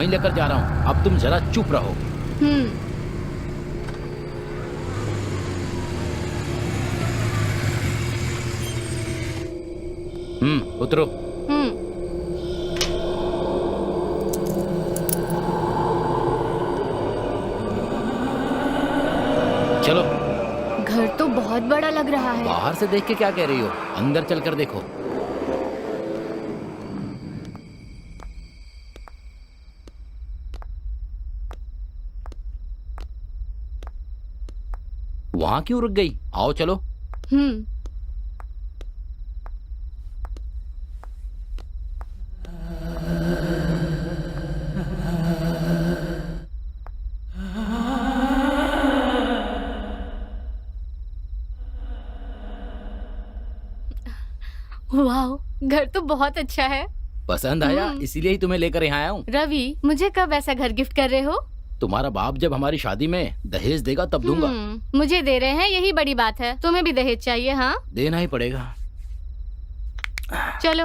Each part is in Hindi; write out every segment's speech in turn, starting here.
वहीं लेकर जा रहा हूँ, अब तुम जरा चुप रहो। उतरो। चलो। घर तो बहुत बड़ा लग रहा है। बाहर से देख के क्या कह रही हो, अंदर चलकर देखो। वहां क्यों रुक गई? आओ चलो। वाह, घर तो बहुत अच्छा है। पसंद आया, इसीलिए ही तुम्हें लेकर यहाँ आया हूँ। रवि, मुझे कब ऐसा घर गिफ्ट कर रहे हो? तुम्हारा बाप जब हमारी शादी में दहेज देगा तब दूंगा। मुझे दे रहे हैं, यही बड़ी बात है। तुम्हें भी दहेज चाहिए? हाँ, देना ही पड़ेगा। चलो।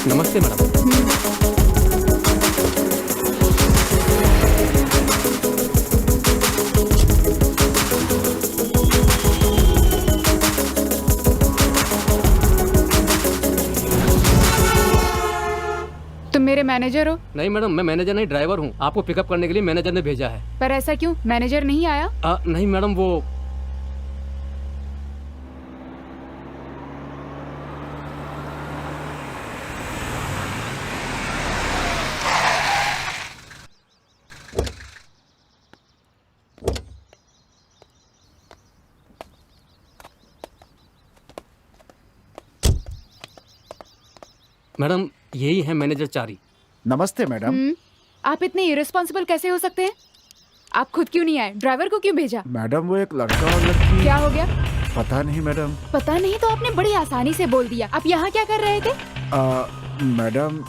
नमस्ते मैडम। तुम मेरे मैनेजर हो? नहीं मैडम, मैं मैनेजर नहीं, ड्राइवर हूँ। आपको पिकअप करने के लिए मैनेजर ने भेजा है। पर ऐसा क्यों, मैनेजर नहीं आया? नहीं मैडम, वो मैडम यही है मैनेजर चारी। नमस्ते मैडम। आप इतने इरेस्पॉन्सिबल कैसे हो सकते हैं? आप खुद क्यों नहीं आए? ड्राइवर को क्यों भेजा? मैडम वो एक लड़का और लड़की। क्या हो गया? पता नहीं मैडम। पता नहीं तो आपने बड़ी आसानी से बोल दिया। आप यहाँ क्या कर रहे थे? मैडम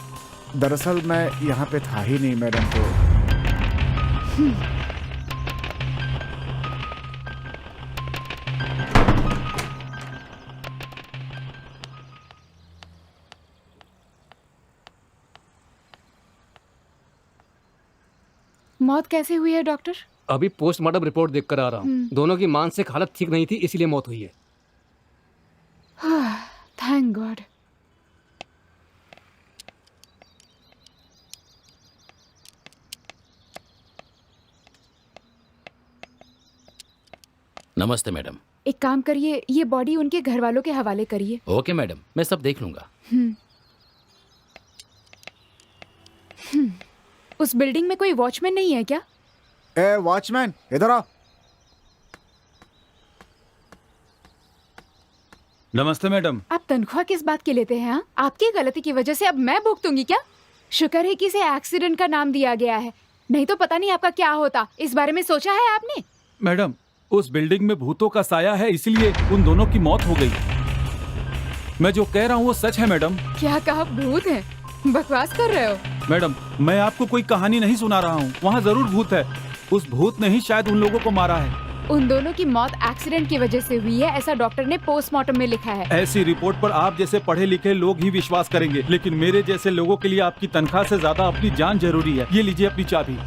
दरअसल मैं यहाँ पे था ही नहीं मैडम। तो मौत कैसे हुई है डॉक्टर? अभी पोस्टमार्टम रिपोर्ट देख कर आ रहा हूँ। दोनों की मानसिक हालत ठीक नहीं थी, इसीलिए मौत हुई है। Thank God. नमस्ते मैडम। एक काम करिए, ये बॉडी उनके घर वालों के हवाले करिए। ओके मैडम, मैं सब देख लूंगा। उस बिल्डिंग में कोई वॉचमैन नहीं है क्या? ए वॉचमैन, इधर आओ। नमस्ते मैडम। आप तनख्वाह किस बात की लेते हैं? हाँ? आपकी गलती की वजह से अब मैं भुगतूंगी क्या? शुक्र है कि इसे एक्सीडेंट का नाम दिया गया है, नहीं तो पता नहीं आपका क्या होता। इस बारे में सोचा है आपने? मैडम, उस बिल्डिंग में भूतों का साया है, इसलिए उन दोनों की मौत हो गई। मैं जो कह रहा हूँ वो सच है मैडम। क्या कहा? भूत है? बकवास कर रहे हो? मैडम, मैं आपको कोई कहानी नहीं सुना रहा हूँ, वहाँ जरूर भूत है। उस भूत ने ही शायद उन लोगों को मारा है। उन दोनों की मौत एक्सीडेंट की वजह से हुई है, ऐसा डॉक्टर ने पोस्टमार्टम में लिखा है। ऐसी रिपोर्ट पर आप जैसे पढ़े लिखे लोग ही विश्वास करेंगे, लेकिन मेरे जैसे लोगों के लिए आपकी तनख्वाह से ज्यादा अपनी जान जरूरी है। ये लीजिए अपनी चाबी।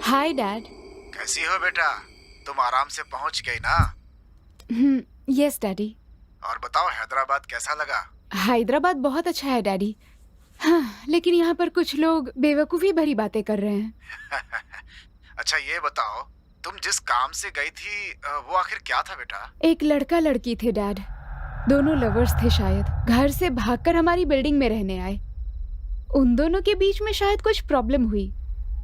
Hi dad. कैसी हो बेटा? तुम आराम से पहुंच गई ना? Yes daddy. और बताओ, हैदराबाद कैसा लगा? हैदराबाद बहुत अच्छा है डैडी। हाँ, लेकिन यहाँ पर कुछ लोग बेवकूफ़ी भरी बातें कर रहे हैं। अच्छा ये बताओ, तुम जिस काम से गई थी वो आखिर क्या था बेटा? एक लड़का लड़की थे डैड, दोनों लवर्स थे शायद। घर से भागकर हमारी बिल्डिंग में रहने आए। उन दोनों के बीच में शायद कुछ प्रॉब्लम हुई,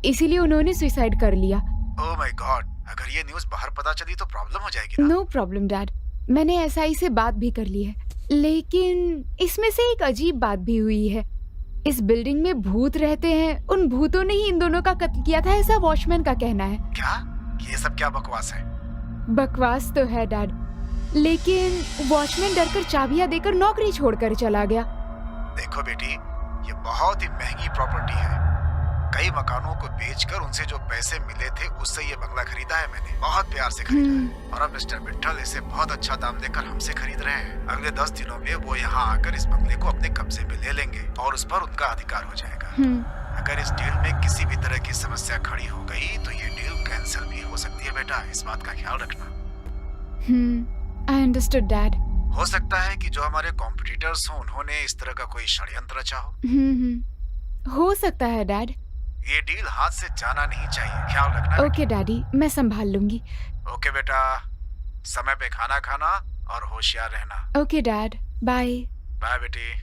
इसीलिए उन्होंने सुसाइड कर लिया। ओह माय गॉड, अगर ये न्यूज़ बाहर पता चली तो प्रॉब्लम हो जाएगी ना? नो प्रॉब्लम डैड, मैंने एसआई से बात भी कर ली है, लेकिन इसमें से एक अजीब बात भी हुई है। इस बिल्डिंग में भूत रहते हैं, उन भूतों ने ही इन दोनों का कत्ल किया था, ऐसा वॉचमैन का कहना है। क्या? ये सब क्या बकवास है? बकवास तो है डैड, लेकिन वॉचमैन डरकर चाबियां देकर नौकरी छोड़कर चला गया। देखो बेटी, ये बहुत ही महंगी प्रॉपर्टी है। कई मकानों को बेचकर उनसे जो पैसे मिले थे उससे ये बंगला खरीदा है मैंने। बहुत प्यार से खरीदा है। और अब मिस्टर मित्तल इसे बहुत अच्छा दाम देकर हमसे खरीद रहे हैं। अगले 10 दिनों में वो यहाँ आकर इस बंगले को अपने कब्जे में ले लेंगे और उस पर उनका अधिकार हो जाएगा। अगर इस डील में किसी भी तरह की समस्या खड़ी हो गई तो ये डील कैंसिल भी हो सकती है बेटा, इस बात का ख्याल रखना। I understood dad. हो सकता है कि जो हमारे कॉम्पिटिटर्स हों उन्होंने इस तरह का कोई षड्यंत्र रचा हो। हो सकता है डैड। ये डील हाथ से जाना नहीं चाहिए, ख्याल रखना। ओके डैडी, मैं संभाल लूंगी। ओके बेटा, समय पे खाना खाना और होशियार रहना। Okay dad, bye. बाय बेटी।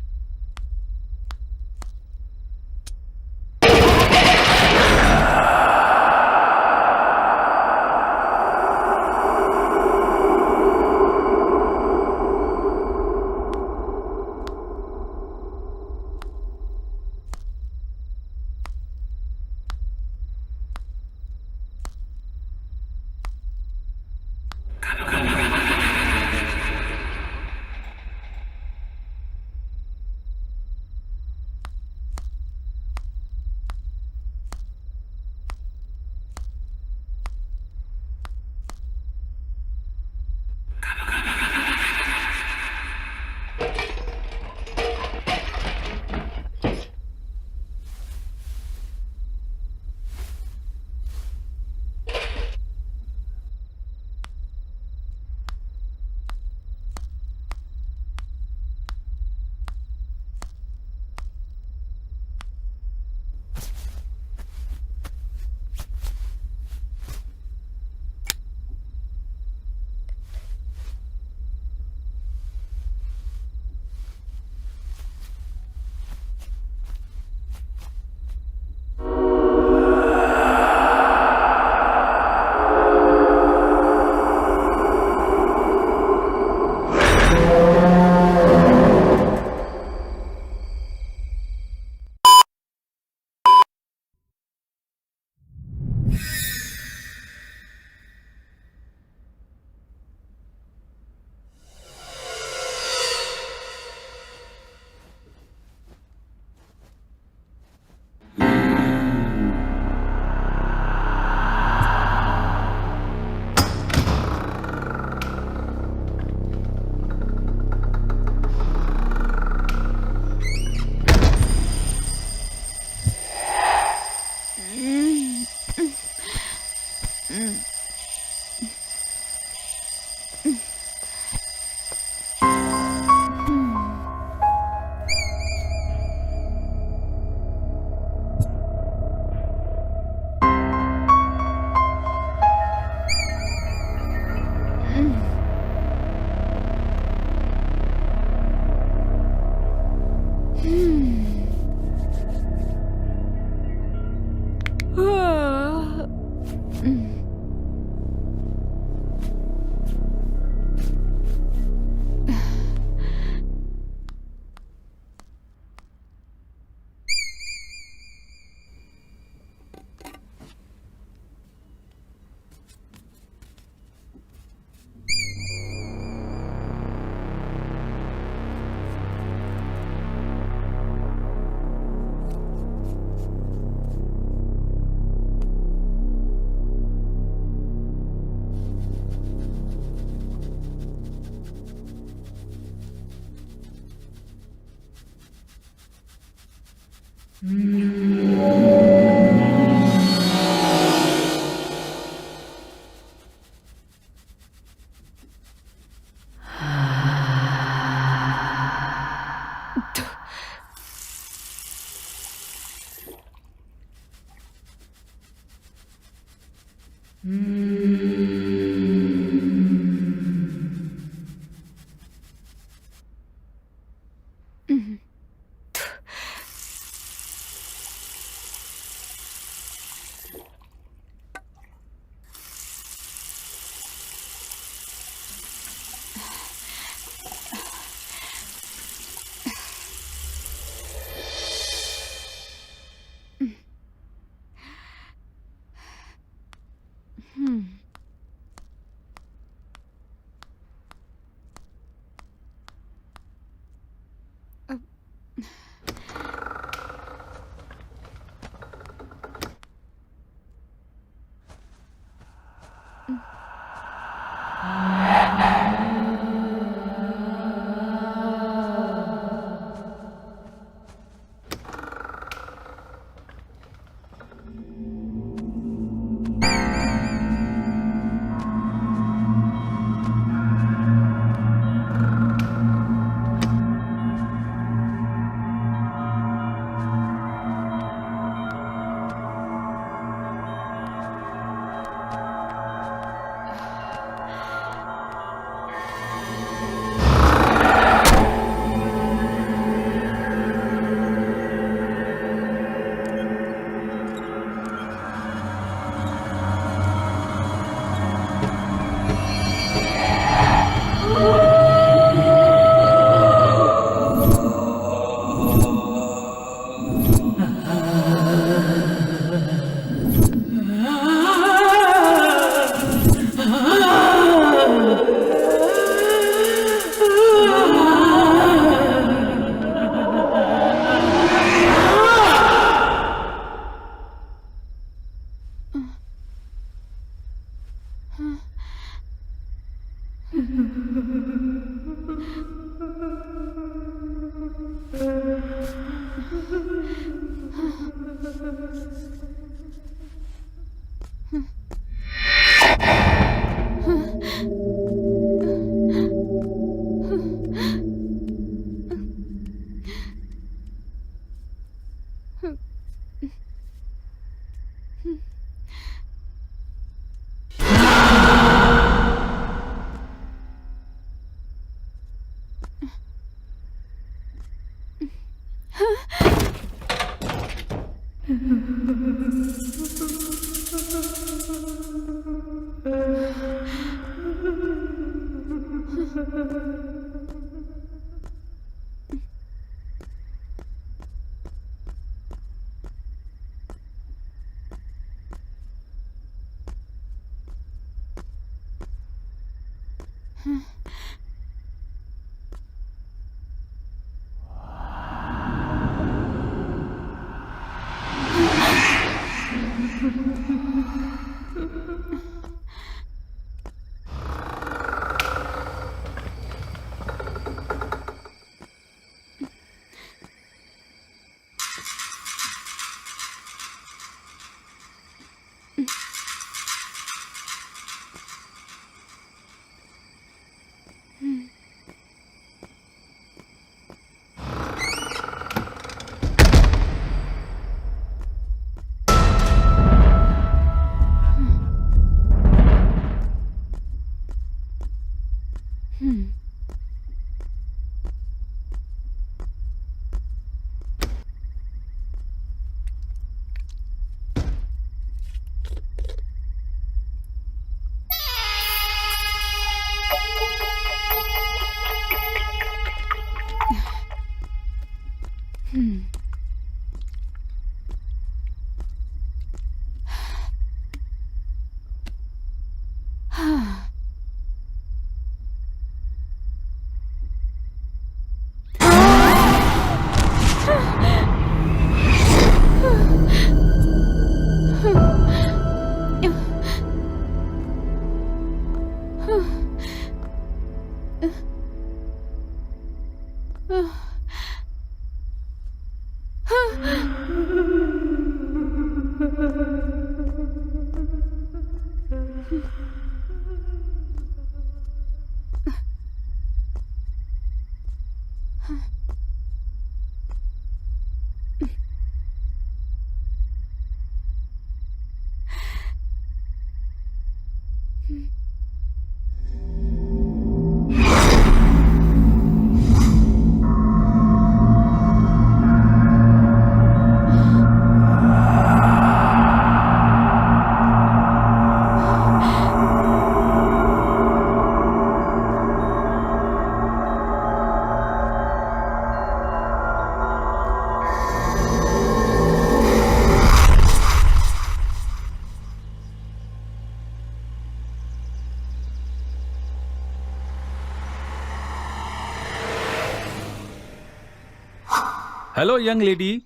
Hello young lady,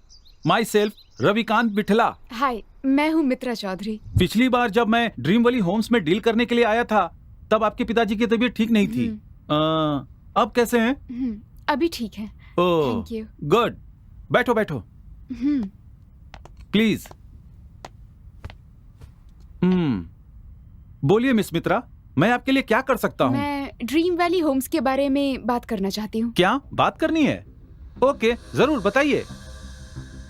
myself Ravikant Bithla. Hi, मैं हूँ मित्रा चौधरी। पिछली बार जब मैं ड्रीम वैली होम्स में डील करने के लिए आया था तब आपके पिताजी की तबीयत ठीक नहीं थी। अब कैसे हैं? अभी ठीक है। ओह, थैंक यू। गुड। बैठो बैठो प्लीज। बोलिए मिस मित्रा, मैं आपके लिए क्या कर सकता हूँ? मैं ड्रीम वैली होम्स के बारे में बात करना चाहती हूँ। क्या बात करनी है? ओके, जरूर बताइए,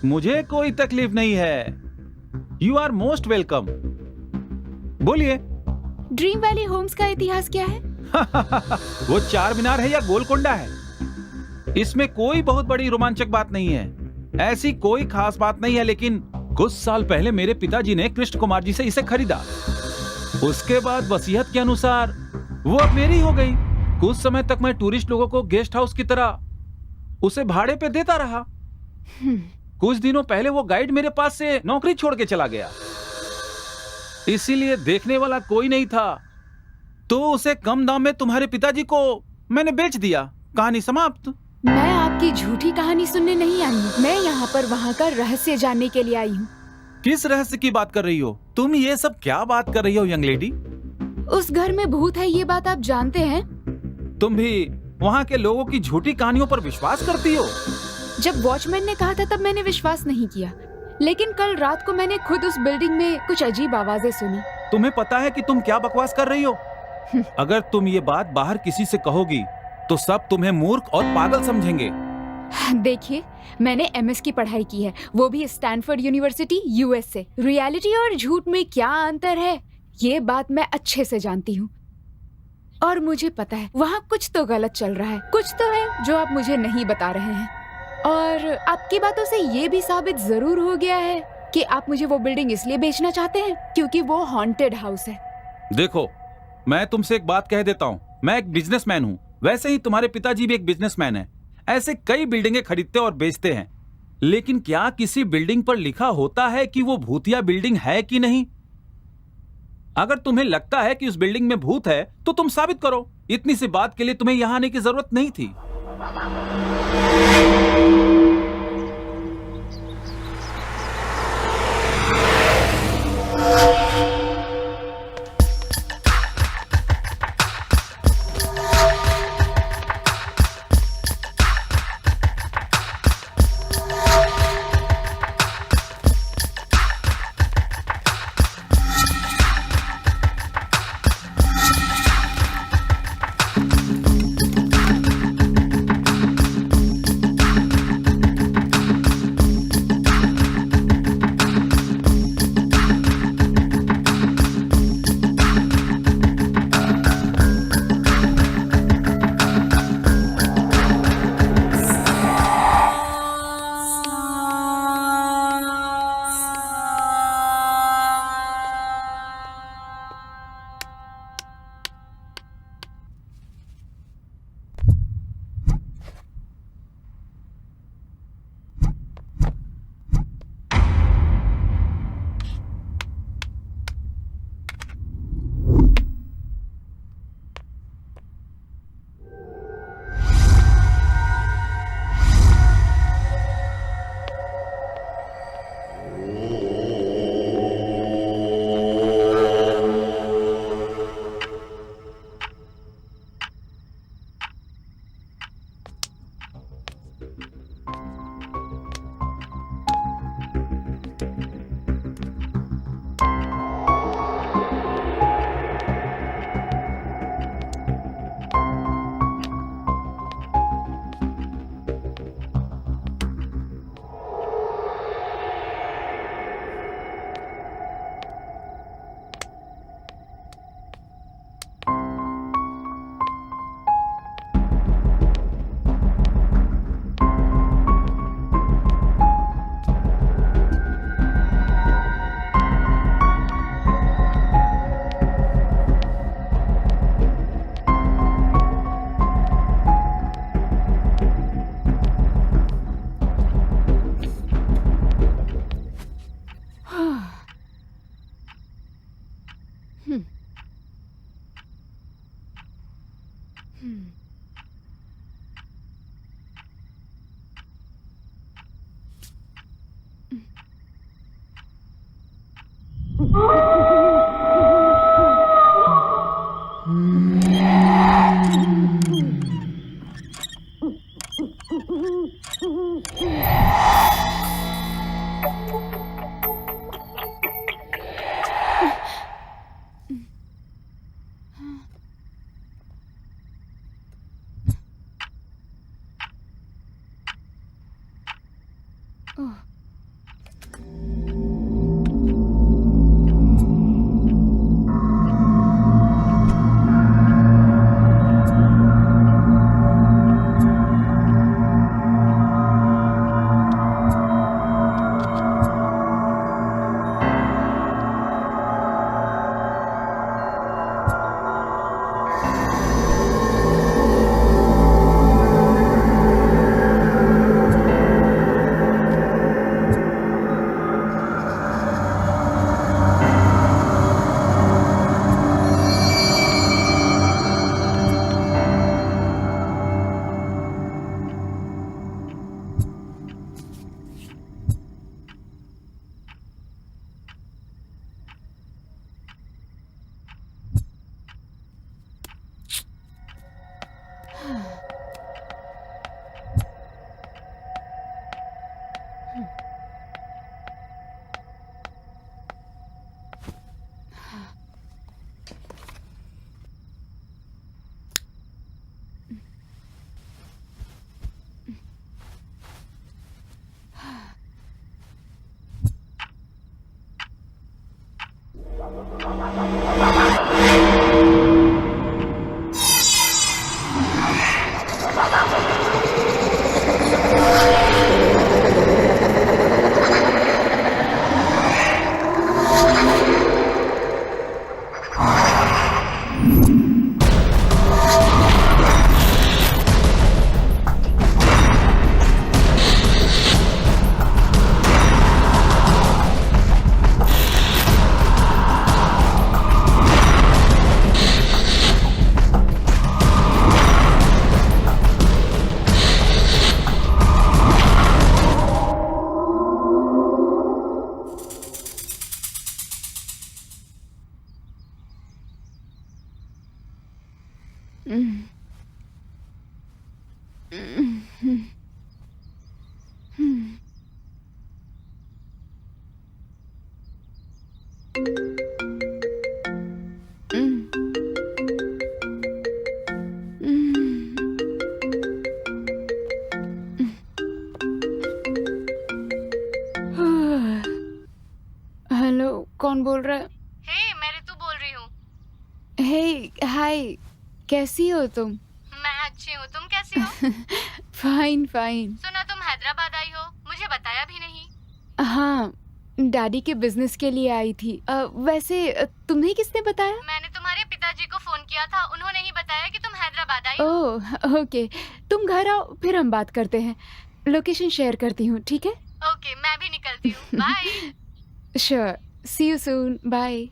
मुझे कोई तकलीफ नहीं है। You are most welcome. बोलिए। ड्रीम वैली होम्स का इतिहास क्या है? वो चार मीनार है या गोलकोंडा है, इसमें कोई बहुत बड़ी रोमांचक बात नहीं है। ऐसी कोई खास बात नहीं है, लेकिन कुछ साल पहले मेरे पिताजी ने कृष्ण कुमार जी से इसे खरीदा। उसके बाद वसीयत के अनुसार वो अब मेरी हो गई। कुछ समय तक मैं टूरिस्ट लोगों को गेस्ट हाउस की तरह उसे भाड़े पे देता रहा। कुछ दिनों पहले वो गाइड मेरे पास से नौकरी छोड़ के चला गया, इसीलिए देखने वाला कोई नहीं था, तो उसे कम दाम में तुम्हारे पिताजी को मैंने बेच दिया। कहानी समाप्त। मैं आपकी झूठी कहानी सुनने नहीं आई हूँ, मैं यहाँ पर वहाँ का रहस्य जानने के लिए आई हूँ। किस रहस्य की बात कर रही हो तुम? ये सब क्या बात कर रही हो यंग लेडी? उस घर में भूत है, ये बात आप जानते हैं? तुम भी वहाँ के लोगों की झूठी कहानियों पर विश्वास करती हो? जब वॉचमैन ने कहा था तब मैंने विश्वास नहीं किया, लेकिन कल रात को मैंने खुद उस बिल्डिंग में कुछ अजीब आवाजें सुनी। तुम्हें पता है कि तुम क्या बकवास कर रही हो? अगर तुम ये बात बाहर किसी से कहोगी तो सब तुम्हें मूर्ख और पागल समझेंगे। देखिए, मैंने एमएस की पढ़ाई की है, वो भी स्टैनफोर्ड यूनिवर्सिटी यूएस से। रियलिटी और झूठ में क्या अंतर है, ये बात मैं अच्छे से जानती हूँ। और मुझे पता है वहाँ कुछ तो गलत चल रहा है, कुछ तो है जो आप मुझे नहीं बता रहे हैं। और आपकी बातों से ये भी साबित जरूर हो गया है कि आप मुझे वो बिल्डिंग इसलिए बेचना चाहते हैं क्योंकि वो हॉन्टेड हाउस है। देखो, मैं तुमसे एक बात कह देता हूँ, मैं एक बिजनेसमैन हूँ, वैसे ही तुम्हारे पिताजी भी एक बिजनेसमैन है। ऐसे कई बिल्डिंगें खरीदते और बेचते हैं, लेकिन क्या किसी बिल्डिंग पर लिखा होता है कि वो भूतिया बिल्डिंग है कि नहीं? अगर तुम्हें लगता है कि उस बिल्डिंग में भूत है तो तुम साबित करो। इतनी सी बात के लिए तुम्हें यहां आने की जरूरत नहीं थी। हेलो, कौन बोल रहा है? हे, मैं ऋतु बोल रही हूँ। हे, हाय, कैसी हो तुम? मैं अच्छी हूँ, तुम कैसी हो? Fine fine. सुना तुम हैदराबाद आई हो, मुझे बताया भी नहीं। हाँ, डैडी के बिजनेस के लिए आई थी। वैसे तुम्हें किसने बताया? मैंने तुम्हारे पिताजी को फोन किया था, उन्होंने ही बताया कि तुम हैदराबाद आई हो। ओह, ओके, तुम घर आओ, फिर हम बात करते हैं। लोकेशन शेयर करती हूँ, ठीक है? ओके, मैं भी निकलती हूँ, bye. Sure, see you soon, bye.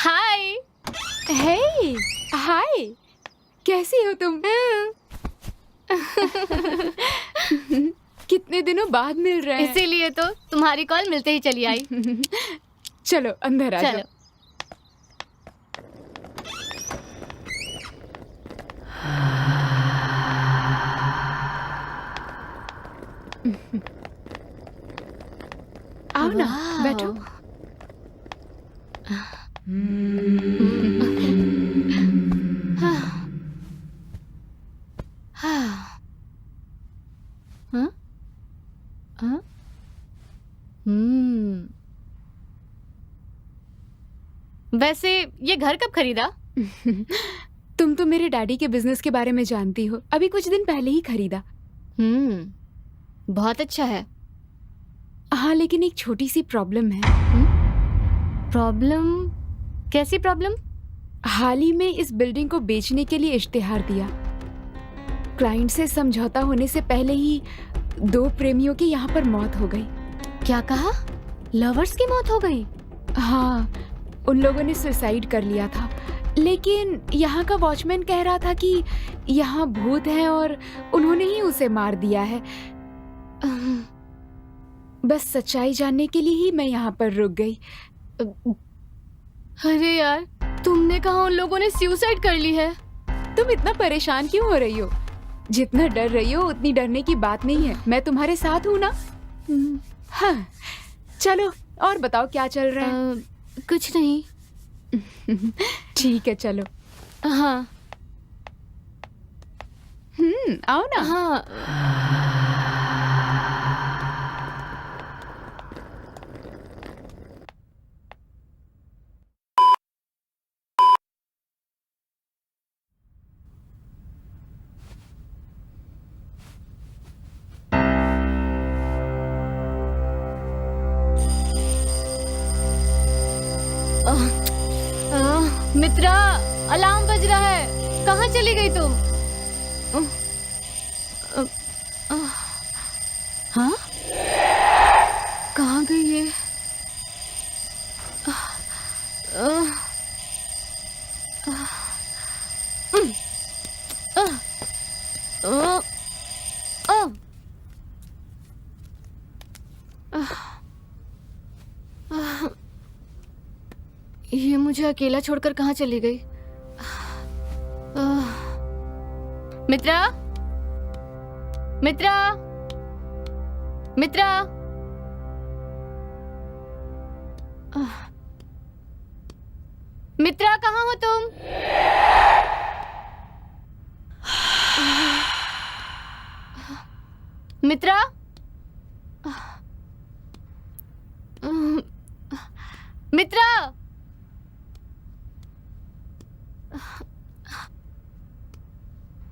Hi. Hey, hi, कैसी हो तुम? कितने दिनों बाद मिल रहे हैं। इसीलिए तो तुम्हारी कॉल मिलते ही चली आई। चलो अंदर आ चलो। जाओ। आओ ना, वाह। बैठो। हाँ? हाँ? हम्म। वैसे ये घर कब खरीदा? तुम तो मेरे डैडी के बिजनेस के बारे में जानती हो, अभी कुछ दिन पहले ही खरीदा। बहुत अच्छा है। हाँ, लेकिन एक छोटी सी प्रॉब्लम है। प्रॉब्लम? कैसी प्रॉब्लम? हाल ही में इस बिल्डिंग को बेचने के लिए इश्तिहार दिया। क्लाइंट से समझौता होने से पहले ही 2 प्रेमियों की यहाँ पर मौत हो गई। क्या कहा? लवर्स की मौत हो गई? हाँ, उन लोगों ने सुसाइड कर लिया था, लेकिन यहाँ का वॉचमैन कह रहा था कि यहाँ भूत है और उन्होंने ही उसे मार दिया है। बस सच्चाई जानने के लिए ही मैं यहाँ पर रुक गई। अरे यार, तुमने कहा उन लोगों ने सुसाइड कर ली है? तुम इतना परेशान क्यों हो रही हो? जितना डर रही हो उतनी डरने की बात नहीं है, मैं तुम्हारे साथ हूँ ना। हाँ, चलो और बताओ क्या चल रहा है? कुछ नहीं। ठीक है, चलो। हाँ आओ ना। हाँ। मित्रा, अलार्म बज रहा है, कहाँ चली गई तुम? हाँ, कहाँ गई ये? ये मुझे अकेला छोड़कर कहाँ चली गई? मित्रा, मित्रा, मित्रा, मित्रा कहाँ हो तुम? मित्रा, मित्रा,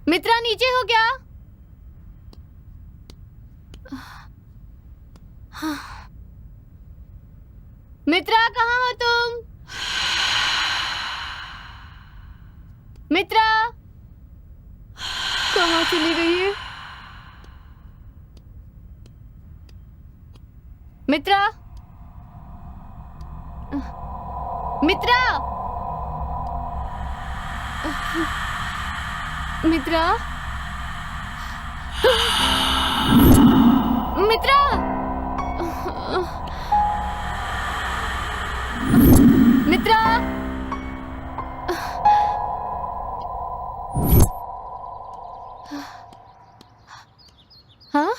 मित्रा नीचे हो क्या? मित्रा कहाँ हो तुम? मित्रा कहाँ चली गई है? मित्रा, मित्रा, मित्रा, मित्रा, मित्रा, हाँ?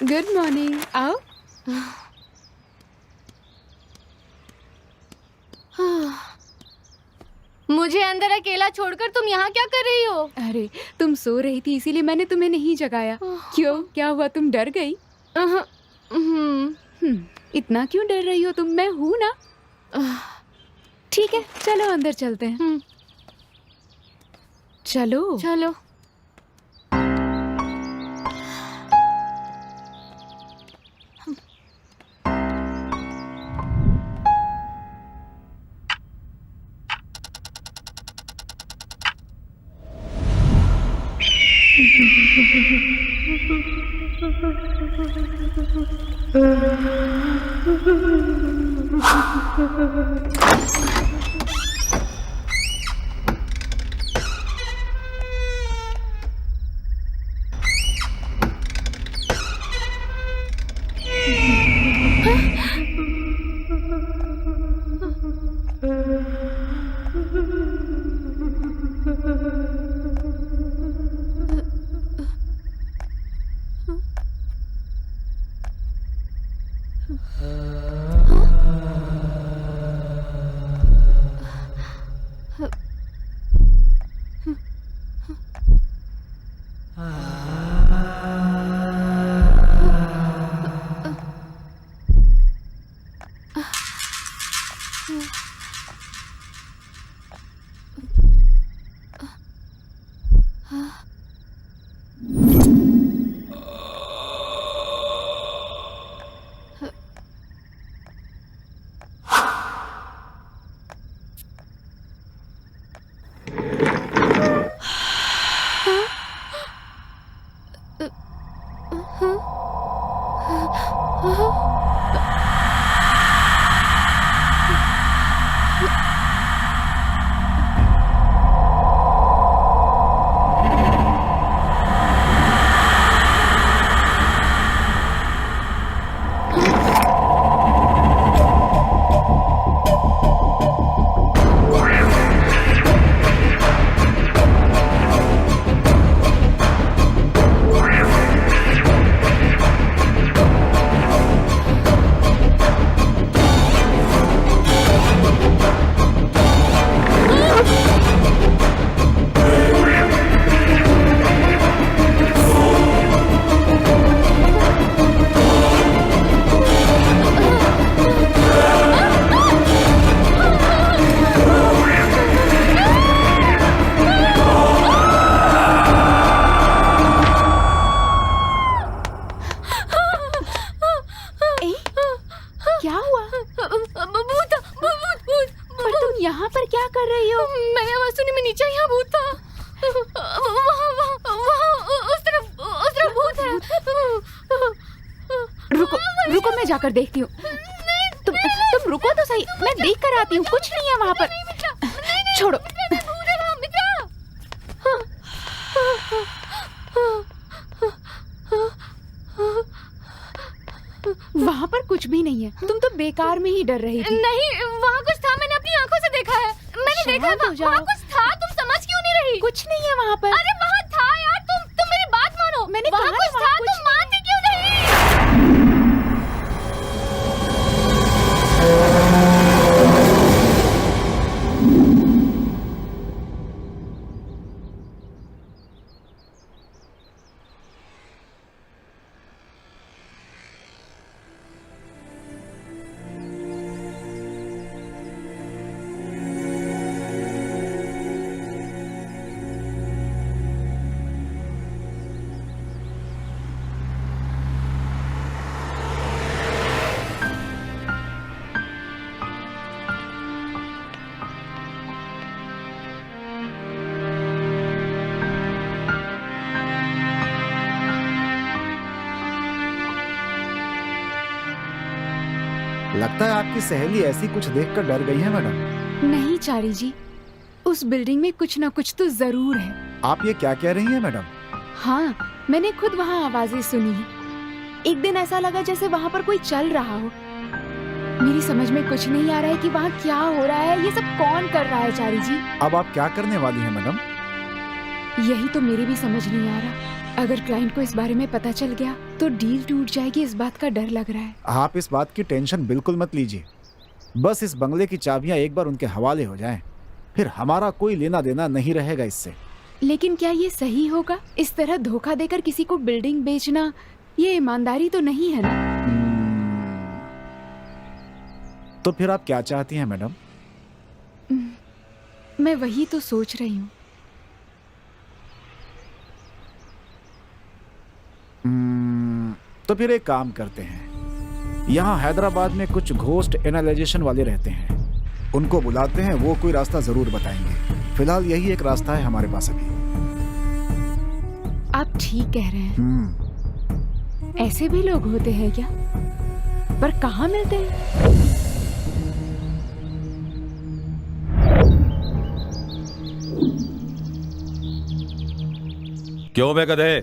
गुड मॉर्निंग, आओ। मुझे अंदर अकेला छोड़कर तुम यहाँ क्या कर रही हो? अरे तुम सो रही थी इसीलिए मैंने तुम्हें नहीं जगाया। क्यों, क्या हुआ, तुम डर गई? इतना क्यों डर रही हो तुम? मैं हूं ना। ठीक है, चलो अंदर चलते हैं। चलो चलो। यहाँ पर क्या कर रही हो? मैंने आवाज सुनी, मैं नीचे, यहाँ भूत था। वहाँ उस तरफ भूत है। रुको रुको, मैं जाकर देखती हूँ। तुम रुको तो सही, मैं देख कर आती हूँ। कुछ नहीं है वहाँ पर, छोड़ो। वहाँ पर कुछ भी नहीं है, तुम तो बेकार में ही डर रही थी। नहीं, वहाँ कुछ था, मैंने अपनी आंखों से देखा है। मैंने देखा वहाँ कुछ था। कुछ नहीं है वहाँ पर। अरे वहाँ था यार, तुम मेरी बात मानो। मैंने वहाँ कहा कुछ वहाँ था, कुछ तुम मानते क्यों नहीं? लगता है आपकी सहेली ऐसी कुछ देखकर डर गई है मैडम। नहीं चारी जी, उस बिल्डिंग में कुछ ना कुछ तो जरूर है। आप ये क्या कह रही हैं मैडम? हाँ, मैंने खुद वहाँ आवाजें सुनी है। एक दिन ऐसा लगा जैसे वहाँ पर कोई चल रहा हो। मेरी समझ में कुछ नहीं आ रहा है कि वहाँ क्या हो रहा है, ये सब कौन कर रहा है चारी जी। अब आप क्या करने वाली हैं मैडम? यही तो मेरी भी समझ नहीं आ रहा। अगर क्लाइंट को इस बारे में पता चल गया तो डील टूट जाएगी, इस बात का डर लग रहा है। आप इस बात की टेंशन बिल्कुल मत लीजिए। बस इस बंगले की चाबियां एक बार उनके हवाले हो जाएं, फिर हमारा कोई लेना देना नहीं रहेगा इससे। लेकिन क्या ये सही होगा? इस तरह धोखा देकर किसी को बिल्डिंग बेचना, ये ईमानदारी तो नहीं है ना। तो फिर आप क्या चाहती हैं मैडम? मैं वही तो सोच रही हूँ। तो फिर एक काम करते हैं, यहाँ हैदराबाद में कुछ घोस्ट एनालाइजेशन वाले रहते हैं, उनको बुलाते हैं, वो कोई रास्ता जरूर बताएंगे। फिलहाल यही एक रास्ता है हमारे पास अभी। आप ठीक कह रहे हैं। ऐसे भी लोग होते हैं क्या? पर कहाँ मिलते हैं? क्यों बे गधे,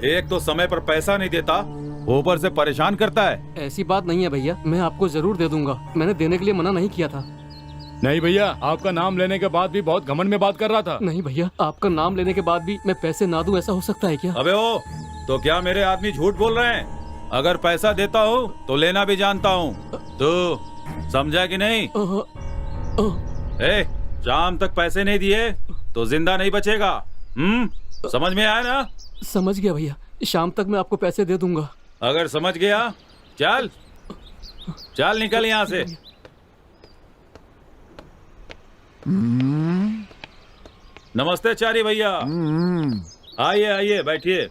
एक तो समय पर पैसा नहीं देता, ऊपर से परेशान करता है। ऐसी बात नहीं है भैया, मैं आपको जरूर दे दूंगा। मैंने देने के लिए मना नहीं किया था। नहीं भैया, आपका नाम लेने के बाद भी बहुत घमंड में बात कर रहा था। नहीं भैया, आपका नाम लेने के बाद भी मैं पैसे ना दूं, ऐसा हो सकता है क्या? अबे ओ, तो क्या मेरे आदमी झूठ बोल रहे हैं? अगर पैसा देता हूँ तो लेना भी जानता हूँ। तू समझा कि नहीं? ए, शाम तक पैसे नहीं दिए तो जिंदा नहीं बचेगा। समझ में आया ना? समझ गया भैया, शाम तक मैं आपको पैसे दे दूंगा। अगर समझ गया, चल चल निकल यहाँ से। नमस्ते चारी भैया। आइए आइए, बैठिए।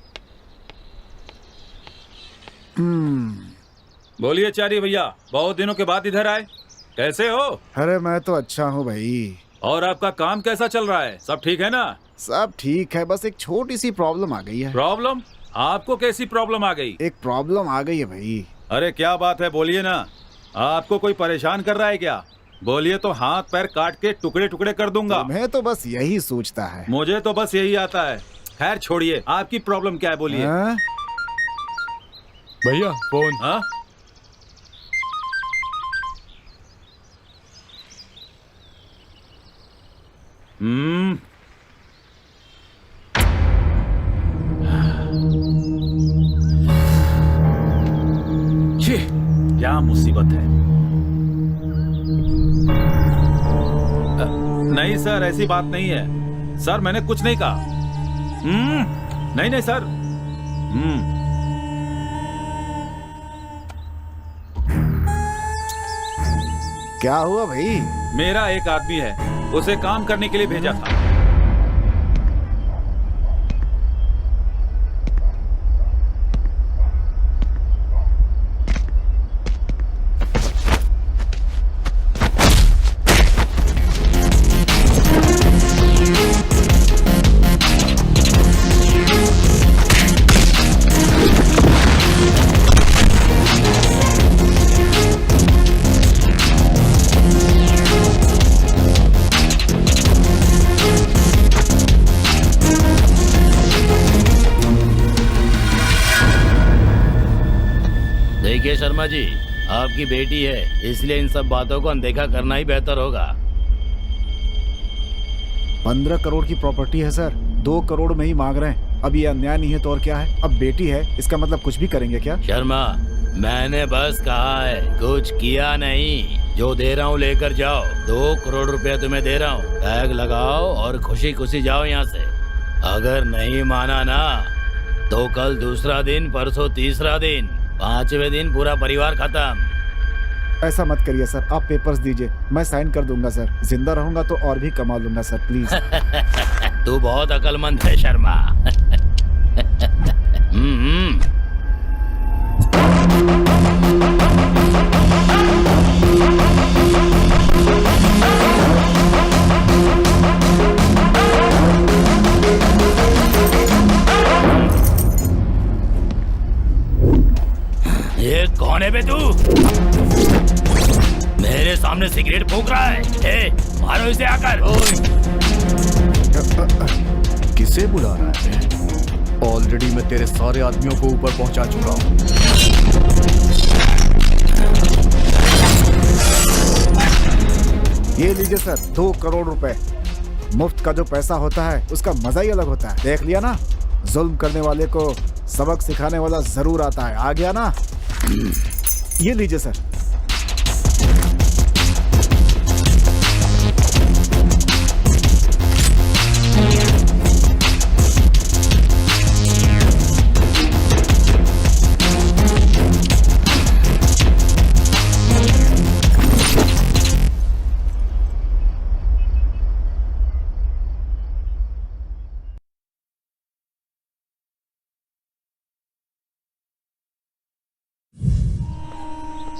बोलिए चारी भैया, बहुत दिनों के बाद इधर आए, कैसे हो? अरे मैं तो अच्छा हूँ भाई। और आपका काम कैसा चल रहा है? सब ठीक है ना? सब ठीक है, बस एक छोटी सी प्रॉब्लम आ गई है। प्रॉब्लम? आपको कैसी प्रॉब्लम आ गई? एक प्रॉब्लम आ गई है भाई। अरे क्या बात है, बोलिए ना। आपको कोई परेशान कर रहा है क्या? बोलिए तो हाथ पैर काट के टुकड़े टुकड़े कर दूंगा। तुम्हें तो बस यही सोचता है। मुझे तो बस यही आता है। खैर छोड़िए, आपकी प्रॉब्लम क्या है बोलिए। भैया फोन। हाँ? क्या मुसीबत है। नहीं सर, ऐसी बात नहीं है सर, मैंने कुछ नहीं कहा। नहीं नहीं सर। क्या हुआ भाई? मेरा एक आदमी है, उसे काम करने के लिए भेजा था। देखिए शर्मा जी, आपकी बेटी है, इसलिए इन सब बातों को अनदेखा करना ही बेहतर होगा। 15 करोड़ की प्रॉपर्टी है सर, 2 करोड़ में ही मांग रहे हैं। अब ये अन्याय नहीं है तो और क्या है? अब बेटी है, इसका मतलब कुछ भी करेंगे क्या? शर्मा, मैंने बस कहा है, कुछ किया नहीं। जो दे रहा हूँ लेकर जाओ। 2 करोड़ रुपया तुम्हें दे रहा हूँ, बैग लगाओ और खुशी खुशी जाओ यहाँ से। अगर नहीं माना ना तो कल दूसरा दिन, परसों तीसरा दिन, 5वें दिन पूरा परिवार खत्म। ऐसा मत करिए सर, आप पेपर्स दीजिए, मैं साइन कर दूंगा सर। जिंदा रहूंगा तो और भी कमा लूंगा सर, प्लीज। तू बहुत अक्लमंद है शर्मा। ये कौन है बे तू? मेरे सामने सिगरेट फूंक रहा है। ए, मारो इसे आकर। किसे बुला रहा है? ऑलरेडी मैं तेरे सारे आदमियों को ऊपर पहुंचा चुका हूं। ये लीजिए सर, 2 करोड़ रुपए। मुफ्त का जो पैसा होता है उसका मजा ही अलग होता है। देख लिया ना, जुल्म करने वाले को सबक सिखाने वाला जरूर आता है। आ गया ना? ये लीजिए सर।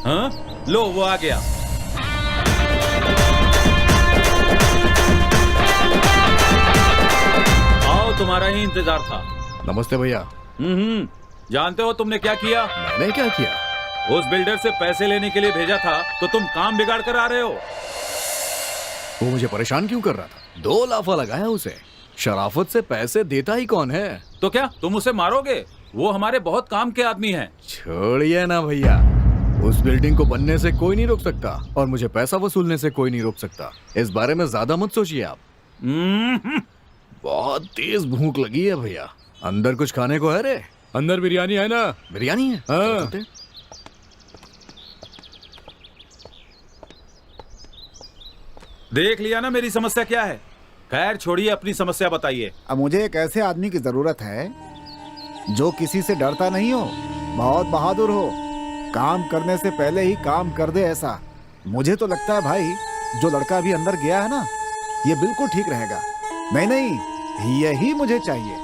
हाँ? लो वो आ गया। आओ, तुम्हारा ही इंतजार था। नमस्ते भैया। जानते हो तुमने क्या किया? मैंने क्या किया? उस बिल्डर से पैसे लेने के लिए भेजा था तो तुम काम बिगाड़ कर आ रहे हो। वो मुझे परेशान क्यों कर रहा था? 2 लाफा लगाया उसे। शराफत से पैसे देता ही कौन है? तो क्या तुम उसे मारोगे? वो हमारे बहुत काम के आदमी हैं। छोड़िए ना भैया, उस बिल्डिंग को बनने से कोई नहीं रोक सकता और मुझे पैसा वसूलने से कोई नहीं रोक सकता। इस बारे में ज्यादा मत सोचिए आप। बहुत तेज भूख लगी है भैया। अंदर कुछ खाने को है रे? अंदर बिरयानी है ना? बिरयानी है? हाँ। देख लिया ना मेरी समस्या क्या है। खैर छोड़िए, अपनी समस्या बताइए। अब मुझे एक ऐसे आदमी की जरूरत है जो किसी से डरता नहीं हो, बहुत बहादुर हो, काम करने से पहले ही काम कर दे। ऐसा मुझे तो लगता है भाई, जो लड़का अभी अंदर गया है ना, ये बिल्कुल ठीक रहेगा। नहीं, यही मुझे चाहिए।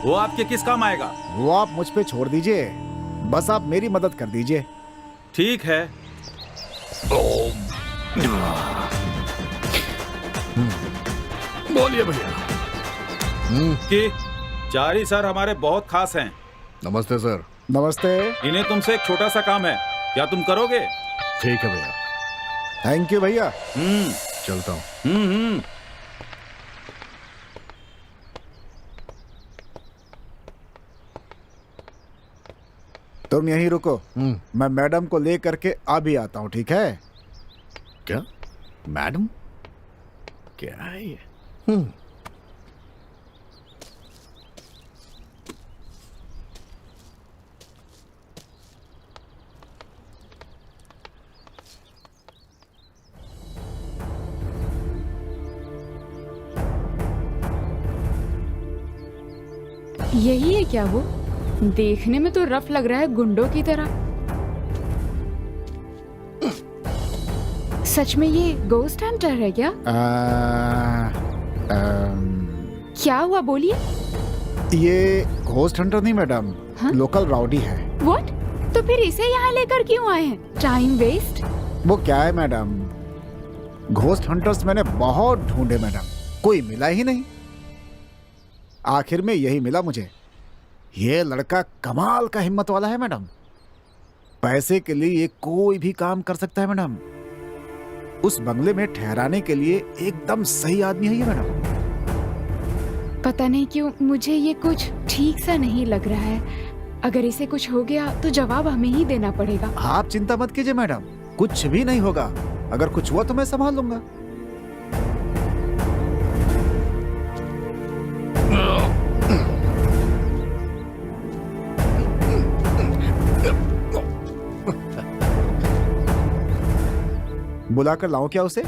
वो आपके किस काम आएगा? वो आप मुझ पे छोड़ दीजिए, बस आप मेरी मदद कर दीजिए। ठीक है। बोलिए भैया। कि चारी सर हमारे बहुत खास हैं। नमस्ते सर। नमस्ते। इन्हें तुमसे एक छोटा सा काम है, क्या तुम करोगे? ठीक है भैया। थैंक यू भैया। चलता हूँ। तुम यहीं रुको, मैं मैडम को ले करके अभी आता हूँ, ठीक है? क्या? मैडम? क्या है ये? यही है क्या वो? देखने में तो रफ लग रहा है, गुंडों की तरह। सच में ये गोस्ट हंटर है क्या? क्या हुआ, बोलिए। ये घोस्ट हंटर नहीं मैडम, लोकल राउडी है। व्हाट? तो फिर इसे यहाँ लेकर क्यों आए हैं? Time waste. वो क्या है मैडम, घोस्ट हंटर्स मैंने बहुत ढूंढे मैडम, कोई मिला ही नहीं। आखिर में यही मिला मुझे। ये लड़का कमाल का हिम्मत वाला है मैडम। पैसे के लिए ये कोई भी काम कर सकता है मैडम। उस बंगले में ठहराने के लिए एकदम सही आदमी है ये मैडम। पता नहीं क्यों मुझे ये कुछ ठीक सा नहीं लग रहा है। अगर इसे कुछ हो गया तो जवाब हमें ही देना पड़ेगा। आप चिंता मत कीजिए मैडम, कुछ भी नहीं होगा। अगर कुछ हुआ तो मैं संभाल लूंगा। बुला कर लाऊं क्या उसे?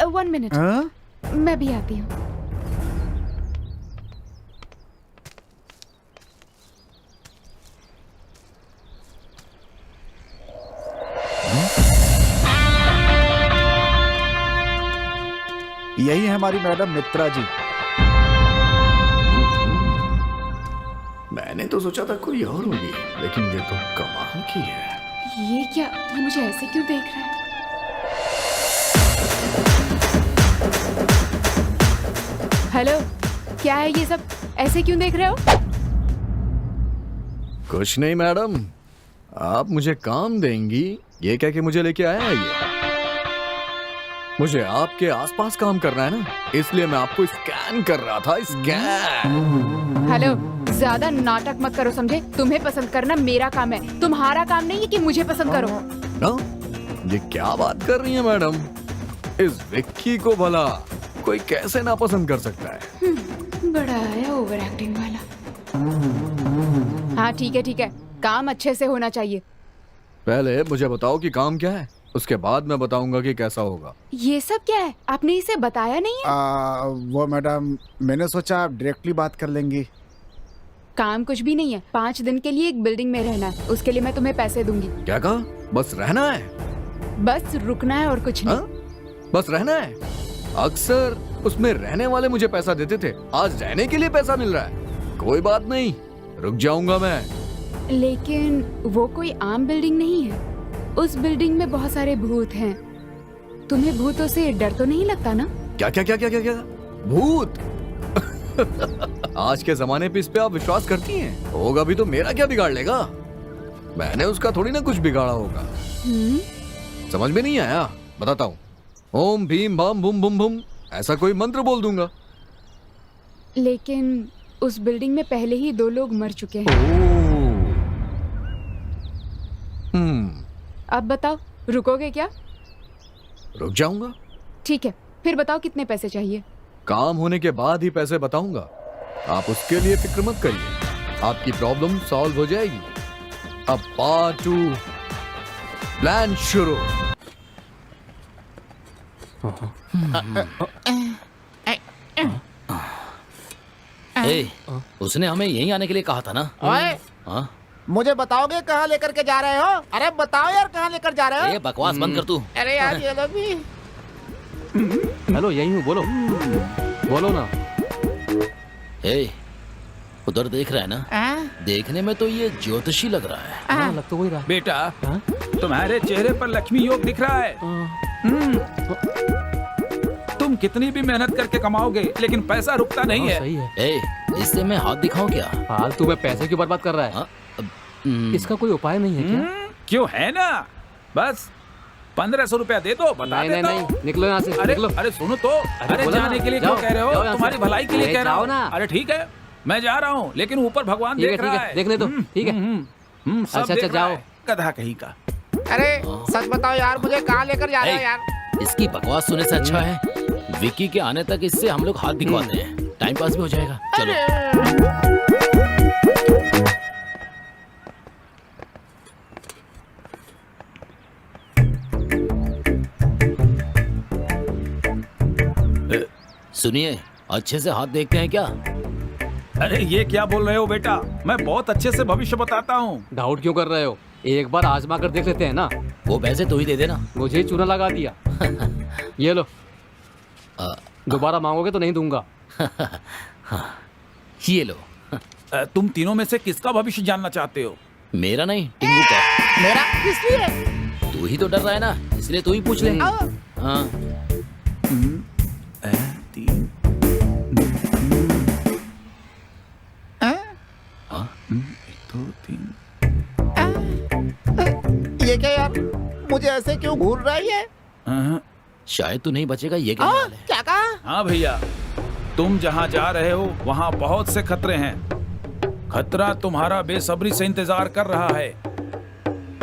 1 मिनट, हाँ? मैं भी आती हूँ। यही है हमारी मैडम मित्रा जी। मैंने तो सोचा था कोई और होगी, लेकिन ये तो कमाल की है। ये क्या, ये मुझे ऐसे क्यों देख रहा है? हेलो, क्या है ये सब? ऐसे क्यों देख रहे हो? कुछ नहीं मैडम, आप मुझे काम देंगी ये कह के मुझे लेके आया है ये। मुझे आपके आसपास काम करना है ना, इसलिए मैं आपको स्कैन कर रहा था। स्कैन। हेलो, ज्यादा नाटक मत करो, समझे? तुम्हें पसंद करना मेरा काम है, तुम्हारा काम नहीं है कि मुझे पसंद करो। ना, ये क्या बात कर रही है मैडम? इस विक्की को भला कोई कैसे नापसंद कर सकता है? बड़ा है ओवर एक्टिंग वाला। हाँ ठीक है ठीक है, काम अच्छे से होना चाहिए। पहले मुझे बताओ कि काम क्या है, उसके बाद मैं बताऊंगा कि कैसा होगा। ये सब क्या है? आपने इसे बताया नहीं है? वो मैडम, मैंने सोचा आप डायरेक्टली बात कर लेंगी। काम कुछ भी नहीं है, 5 दिन के लिए एक बिल्डिंग में रहना है, उसके लिए मैं तुम्हें पैसे दूंगी। क्या कहा? बस रहना है? बस रुकना है और कुछ नहीं। हाँ? बस रहना है? अक्सर उसमें रहने वाले मुझे पैसा देते थे, आज रहने के लिए पैसा मिल रहा है। कोई बात नहीं, रुक जाऊंगा मैं। लेकिन वो कोई आम बिल्डिंग नहीं है, उस बिल्डिंग में बहुत सारे भूत हैं। तुम्हें भूतों से डर तो नहीं लगता ना? क्या क्या क्या क्या क्या क्या? भूत? आज के जमाने पे इस पे आप विश्वास करती हैं? होगा भी तो मेरा क्या बिगाड़ लेगा? मैंने उसका थोड़ी ना कुछ बिगाड़ा होगा। समझ में नहीं आया? बताता हूँ। ओम भीम भाम बुम बुम बुम, ऐसा कोई मंत्र बोल दूंगा। लेकिन उस बिल्डिंग में पहले ही 2 लोग मर चुके हैं। अब बताओ, रुकोगे क्या? रुक जाऊंगा। ठीक है, फिर बताओ कितने पैसे चाहिए? काम होने के बाद ही पैसे बताऊंगा, आप उसके लिए फिक्र मत करिए, आपकी प्रॉब्लम सॉल्व हो जाएगी। अब पार्ट 2 प्लान शुरू। ए, उसने हमें यहीं आने के लिए कहा था ना? ओए, हाँ? मुझे बताओगे कहाँ लेकर के जा रहे हो? अरे बताओ यार, कहाँ लेकर जा रहे ए, हो? बकवास बंद कर तू। अरे यार ये लोग भी। हेलो, यही हूँ, बोलो बोलो ना। ए, उधर देख रहा है ना? देखने में तो ये ज्योतिषी लग रहा है। हाँ, लग तो वही रहा। बेटा, हाँ? तुम्हारे चेहरे पर लक्ष्मी योग दिख रहा है। तुम कितनी भी मेहनत करके कमाओगे, लेकिन पैसा रुकता नहीं हाँ, है। सही है। ए, इससे मैं हाथ दिखाऊं क्या? फालतू में पैसे क्यों बर्बाद कर रहा है? हाँ? इसका कोई उपाय नहीं है क्या? क्यों, है ना? बस 1500 रुपया दे दो, बता नहीं देता नहीं हूँ। नहीं, निकलो यहाँ से, अरे निकलो। अरे सुनो तो, अरे बोला जाने ना, के लिए जाओ, क्यों कह रहे हो? जाओ यहाँ तुम्हारी से। भलाई के लिए अरे कह रहा जाओ हूँ ना। अरे ठीक है, मैं जा रहा हूँ, लेकिन ऊपर भगवान ठीक है, देख ठीक रहा है, है। देखने दो, ठीक है। सब अच्छा, देख रहा जाओ। है। गधा कहीं का। अरे सच बताओ यार, मुझे कहाँ लेकर जा रहे हो ए, यार? इसकी बकवास सुनने से अच्छा है विक्की के आने तक इससे हम लोग हाथ दिखवाते हैं, टाइम पास भी हो जाएगा। चलो। सुनिए, अच्छे से हाथ देखते हैं क्या? अरे ये क्या बोल रहे हो बेटा? मैं बहुत अच्छे से भविष्य बताता हूँ। डाउट क्यों कर रहे हो? एक बार आजमा कर देख लेते हैं ना। वो पैसे तो ही दे देना। मुझे ही चूना लगा दिया। ये लो, दोबारा मांगोगे तो नहीं दूंगा। ये लो। तुम तीनों में से किसका भविष्य जानना चाहते हो? मेरा नहीं, टिंगू का। मेरा किस लिए? तू ही तो डर रहा है ना, इसलिए तू ही पूछ ले। हाँ। ये क्या यार, मुझे ऐसे क्यों घूर रहा है ये? शायद तू नहीं बचेगा, ये क्या हाल है? क्या कहा? हाँ भैया, तुम जहाँ जा रहे हो वहाँ बहुत से खतरे हैं। खतरा तुम्हारा बेसब्री से इंतजार कर रहा है।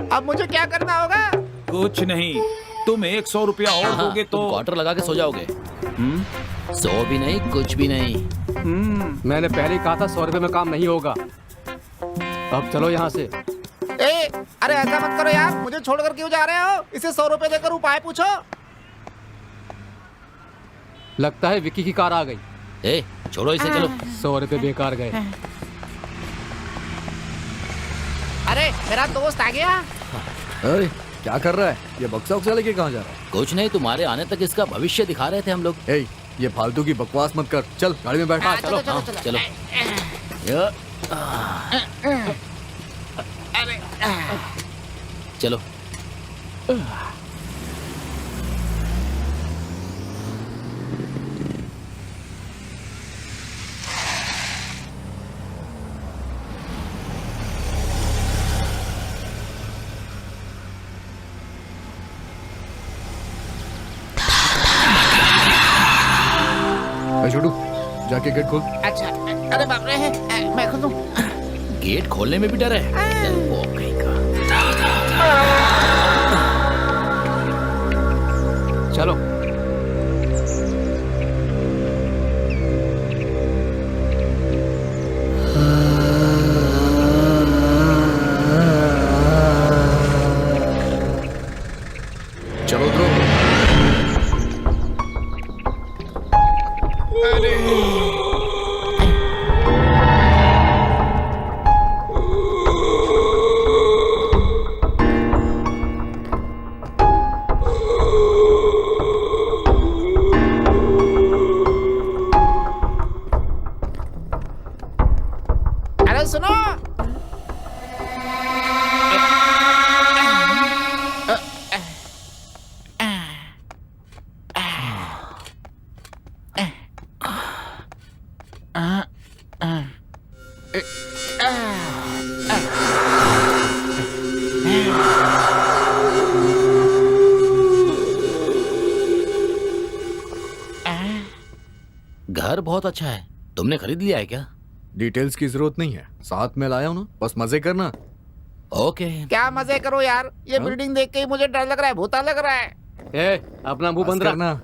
अब मुझे क्या करना होगा? कुछ नहीं, तुम 100 रुपया और हाँ, दोगे तुम तो क्वार्टर लगा के सो जाओगे। 100 भी नहीं, कुछ भी नहीं। मैंने पहले ही कहा था 100 रुपए में काम नहीं होगा। अब चलो यहाँ से। ए, अरे ऐसा मत करो यार, मुझे छोड़कर क्यों जा रहे हो? इसे 100 रुपए देकर उपाय पूछो। लगता है विक्की की कार आ गई। ए छोड़ो इसे, चलो। 100 रुपए बेकार गए। अरे मेरा दोस्त आ गया। अरे क्या कर रहा है ये? बक्सा उक्सा लेके कहाँ जा रहा है? कुछ नहीं, तुम्हारे आने तक इसका भविष्य दिखा रहे थे हम लोग। ए, ये फालतू की बकवास मत कर, चल गाड़ी में बैठ। चलो चलो हाँ, चलो। चलो। चलो। ए, छोटू जाके गेट खोल। अच्छा, अरे बाप रे, मैं खुद हूँ। गेट खोलने में भी डर है। ओ, कहीं का। चलो। चलो ध्रुव। अरे सुनो, घर बहुत अच्छा है। तुमने खरीद लिया है क्या? डिटेल्स की जरूरत नहीं है, साथ में लाया हूँ ना, बस मजे करना। ओके। क्या मजे करो यार, ये बिल्डिंग देख के ही मुझे डर लग रहा है, भूता लग रहा है। ए, अपना मुंह बस बंद रख। करना।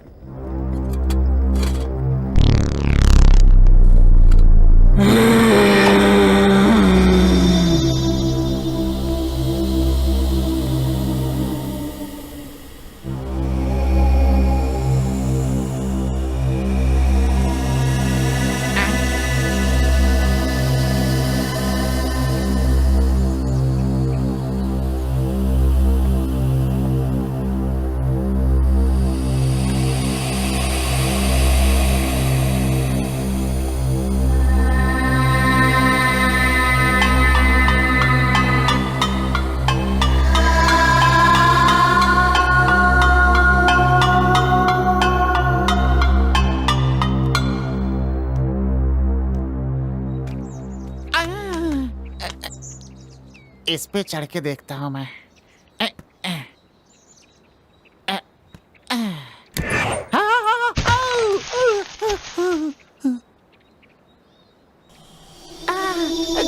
इस पे चढ़ के देखता हूँ मैं।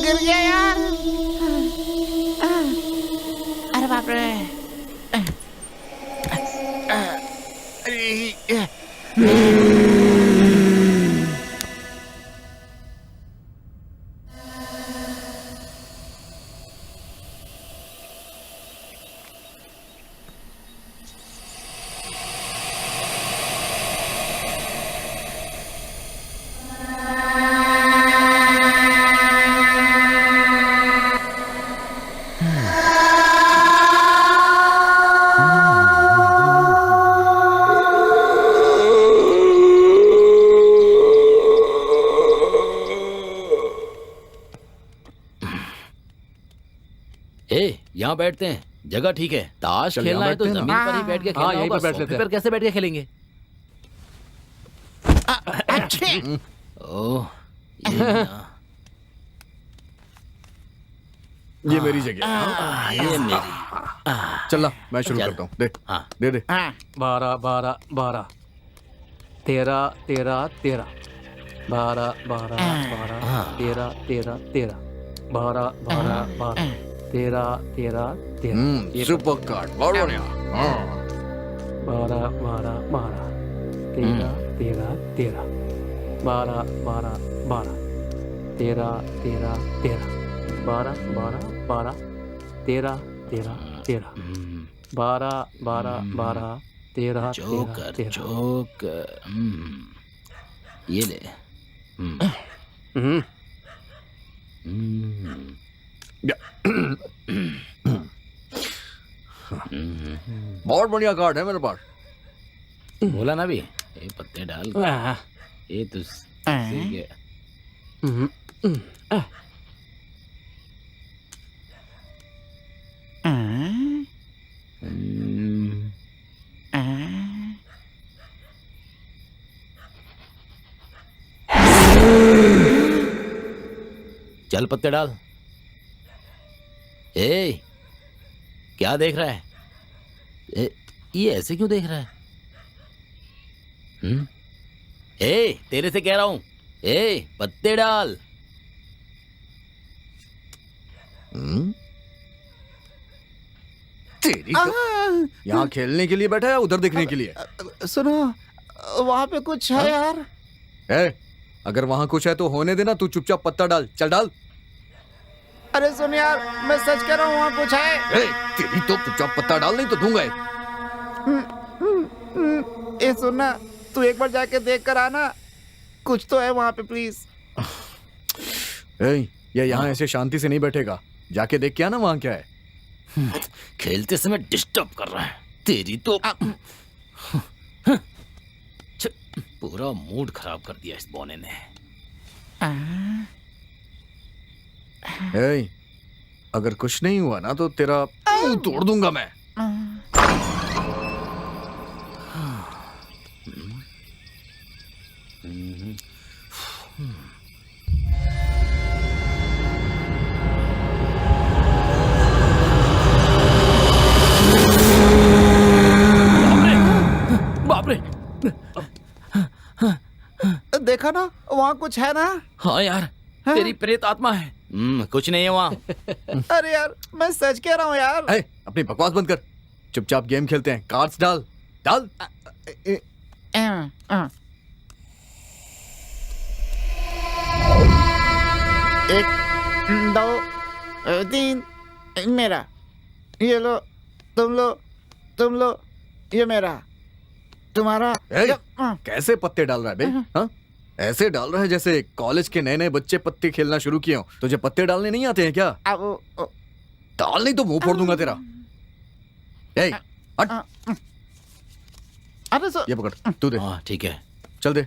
गिर गया यार। अरे बाप रे। यहाँ बैठते हैं, जगह ठीक है। ताश चल, खेलना यहाँ है तो बैठते हैं जमीन ना। पर ही बैठ के हाँ, खेलना यहीं होगा। पे बैठ सोफे लेते पर कैसे बैठ के खेलेंगे? ओह, ये मेरी जगह। ये मेरी। चल मैं शुरू चल। करता हूँ। दे हाँ। दे दे। 12 12 12 13 13 13 12 12 12 13 13 13 12 12 12 13 13 13 सुपर कार्ड बहुत बढ़िया। 12 12 12 13 13 13 12 12 12 13 13 13 12 12 12 13 13 13 12 12 12 13 जोकर 13 जोकर ये ले हम्म, बहुत बढ़िया कार्ड है मेरे पास। बोला ना भी ये पत्ते डाल आह, ये तो सही है। हम्म, आह, हम्म, चल पत्ते डाल। ए क्या देख रहा है? ये ऐसे क्यों देख रहा है? तेरे से कह रहा हूं, पत्ते डाल। तेरी तो यहाँ खेलने के लिए बैठा है, उधर देखने के लिए? सुनो, वहाँ पे कुछ है यार। ए, अगर वहाँ कुछ है तो होने देना, तू चुपचाप पत्ता डाल, चल डाल। अरे सुन यार, मैं सच कह रहा हूँ, वहाँ कुछ है। ए, तेरी तो चुपचाप पत्ता डाल, नहीं तो दूंगा। ए सुनना, तू एक बार जाके देख कर आना, कुछ तो है वहाँ पे प्लीज। ए, ये यहाँ ऐसे शांति से नहीं बैठेगा, जाके देख के आना वहाँ क्या है। खेलते समय डिस्टर्ब कर रहा है। तेरी तो पूरा मूड खराब कर दिया इस बोने ने। ए, अगर कुछ नहीं हुआ ना तो तेरा मुंह तोड़ दूंगा मैं। बाप रे, देखा ना, वहाँ कुछ है ना। हाँ यार, तेरी प्रेत आत्मा है। कुछ नहीं है वहाँ। अरे यार, मैं सच कह रहा हूँ यार। ए, अपनी बकवास बंद कर, चुपचाप गेम खेलते हैं। कार्ड्स डाल डाल। एक, दो, तीन, मेरा। ये लो, तुम लो, ये मेरा, तुम्हारा। ए, कैसे पत्ते डाल रहा है बे? हाँ? ऐसे डाल रहा है जैसे कॉलेज के नए नए बच्चे पत्ते खेलना शुरू किए हो। तुझे पत्ते डालने नहीं आते हैं क्या? डाल नहीं तो मुंह फोड़ दूंगा तेरा। ए, हट। अरे ये पकड़, तू दे। हाँ ठीक है, चल दे।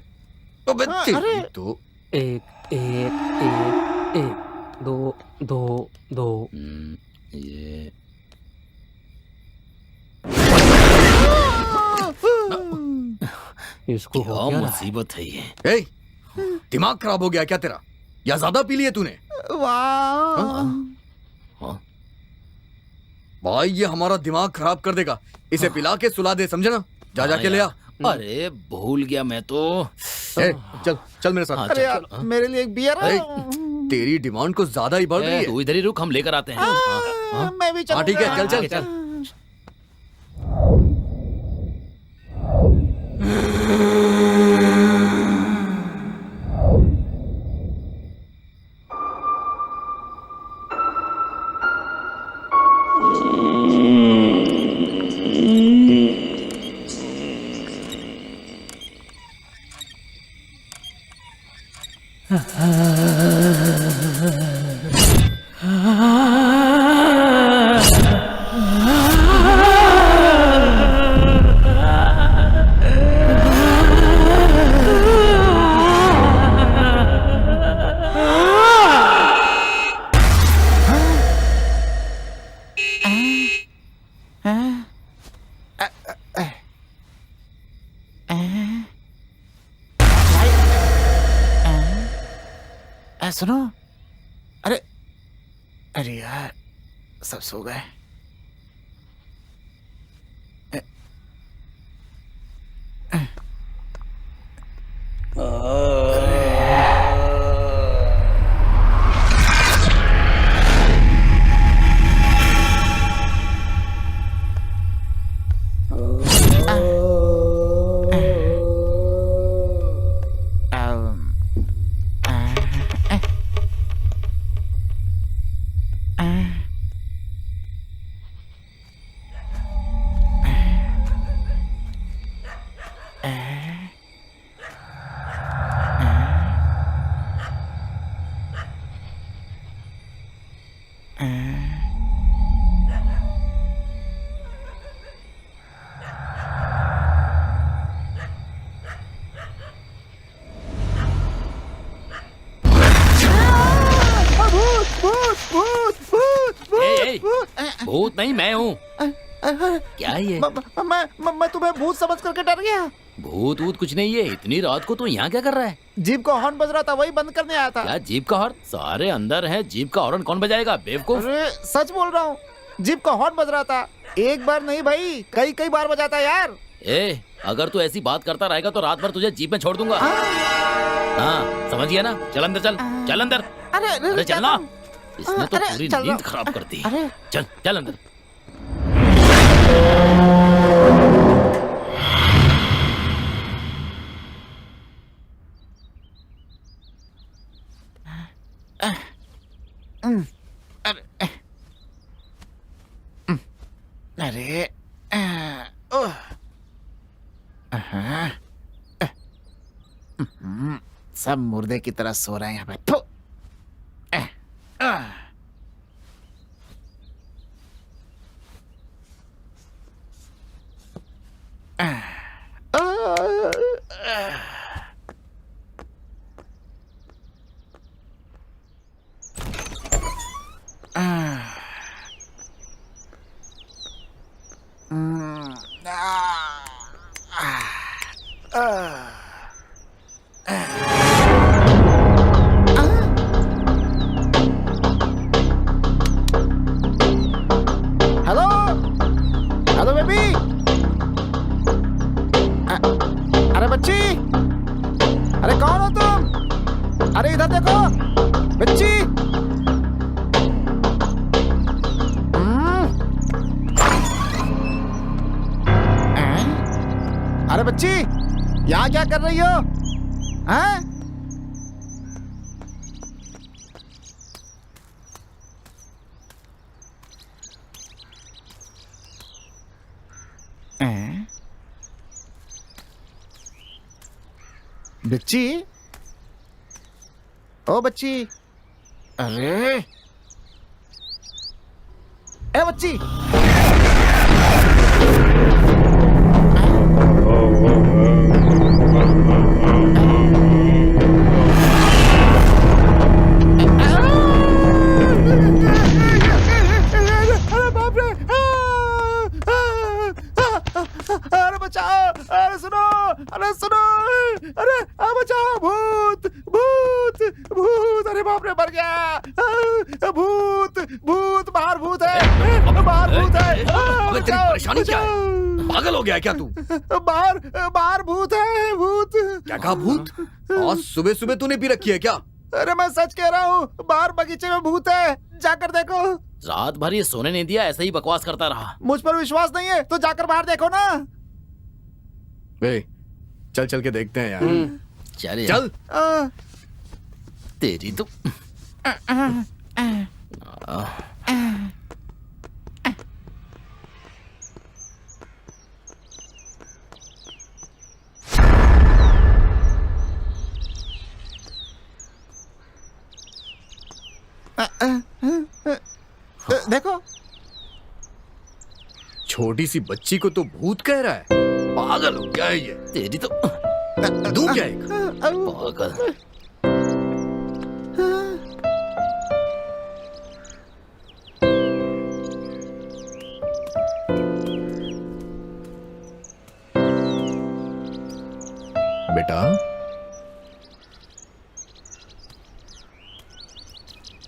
अबे तेरी अरे। तो 1 1 1 1 2 2 2 ये इसको हो क्या गया ना। मुसीबत है ये। ए, दिमाग खराब हो गया क्या तेरा? या ज्यादा पी लिए तूने? वाह, हाँ? भाई ये हमारा दिमाग खराब कर देगा। इसे पिला के सुला दे, समझे ना? जा जाके ले आ। अरे भूल गया मैं तो। ए, चल चल मेरे साथ। हाँ, अरे यार, मेरे लिए एक बियर है। तेरी डिमांड कुछ ज्यादा ही बढ़ रही है। तू इधर ही रुक, हम लेकर आते हैं। हाँ? मैं भी हाँ ठीक है, चल चलूंगा। चल चल। सुनो, अरे अरे यार, सब सो गए। ए, भूत नहीं, मैं हूँ। क्या है ये? मैं तुम्हें भूत समझ करके डर गया। भूत वूत कुछ नहीं है। इतनी रात को तू यहाँ क्या कर रहा है? जीप का हॉर्न बज रहा था, वही बंद करने आया था। क्या जीप का हॉर्न? सारे अंदर है, जीप का हॉर्न कौन बजाएगा बेवकूफ? अरे सच बोल रहा हूँ, जीप का हॉर्न बज रहा था। एक बार नहीं भाई, कई कई बार बजाता है यार। ए, अगर तू ऐसी बात करता रहेगा तो रात भर तुझे जीप में छोड़ दूंगा। हाँ, समझ गया ना? चल अंदर, चल चल अंदर। अरे चल ना, इसने तो पूरी नींद खराब कर दी। चल चल अंदर। अरे सब मुर्दे की तरह सो रहे हैं यहाँ पे। थू। Hello hello baby. अरे बच्ची, अरे कौन हो तुम? अरे इधर देखो बच्ची। अरे बच्ची, यहाँ क्या कर रही हो? हैं? बच्ची, ओ बच्ची, अरे ए बच्ची। अरे बाप रे, अरे बचाओ, अरे सुनो, अरे सुनो, अरे बचाओ, भूत भूत भूत, अरे बाप रे मर गया। भूत भूत, बाहर भूत है, बाहर भूत है। अबे तेरी परेशानी क्या है? पागल हो गया क्या तू? बाहर बाहर भूत है, भूत। क्या कहा भूत? आज सुबह सुबह तूने पी रखी है क्या? अरे मैं सच कह रहा हूँ, बाहर बगीचे में भूत है, जाकर देखो। रात भर ये सोने नहीं दिया, ऐसे ही बकवास करता रहा। मुझ पर विश्वास नहीं है तो जाकर बाहर देखो ना। वे चल चल के देखते हैं यार। चल यार। आ, तेरी तो देखो, छोटी सी बच्ची को तो भूत कह रहा है। पागल हो क्या है ये? तेरी तो दूं क्या एक? पागल। बेटा,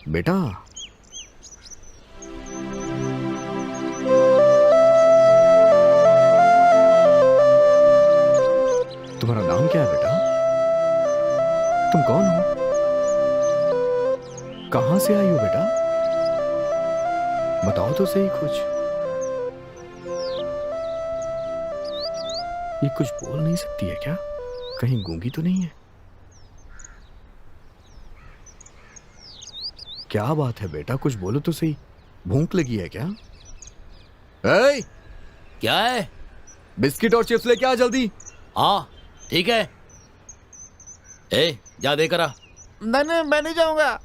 बेटा, तुम्हारा नाम क्या है बेटा? तुम कौन हो? कहां से आई हो बेटा? बताओ तो सही कुछ। ये कुछ बोल नहीं सकती है क्या? कहीं गूंगी तो नहीं है? क्या बात है बेटा, कुछ बोलो तो सही। भूख लगी है क्या? ए, क्या है? बिस्किट और चिप्स लेके आ जल्दी। हाँ ठीक है। ए, जा देकर आ। नहीं मैं नहीं जाऊंगा।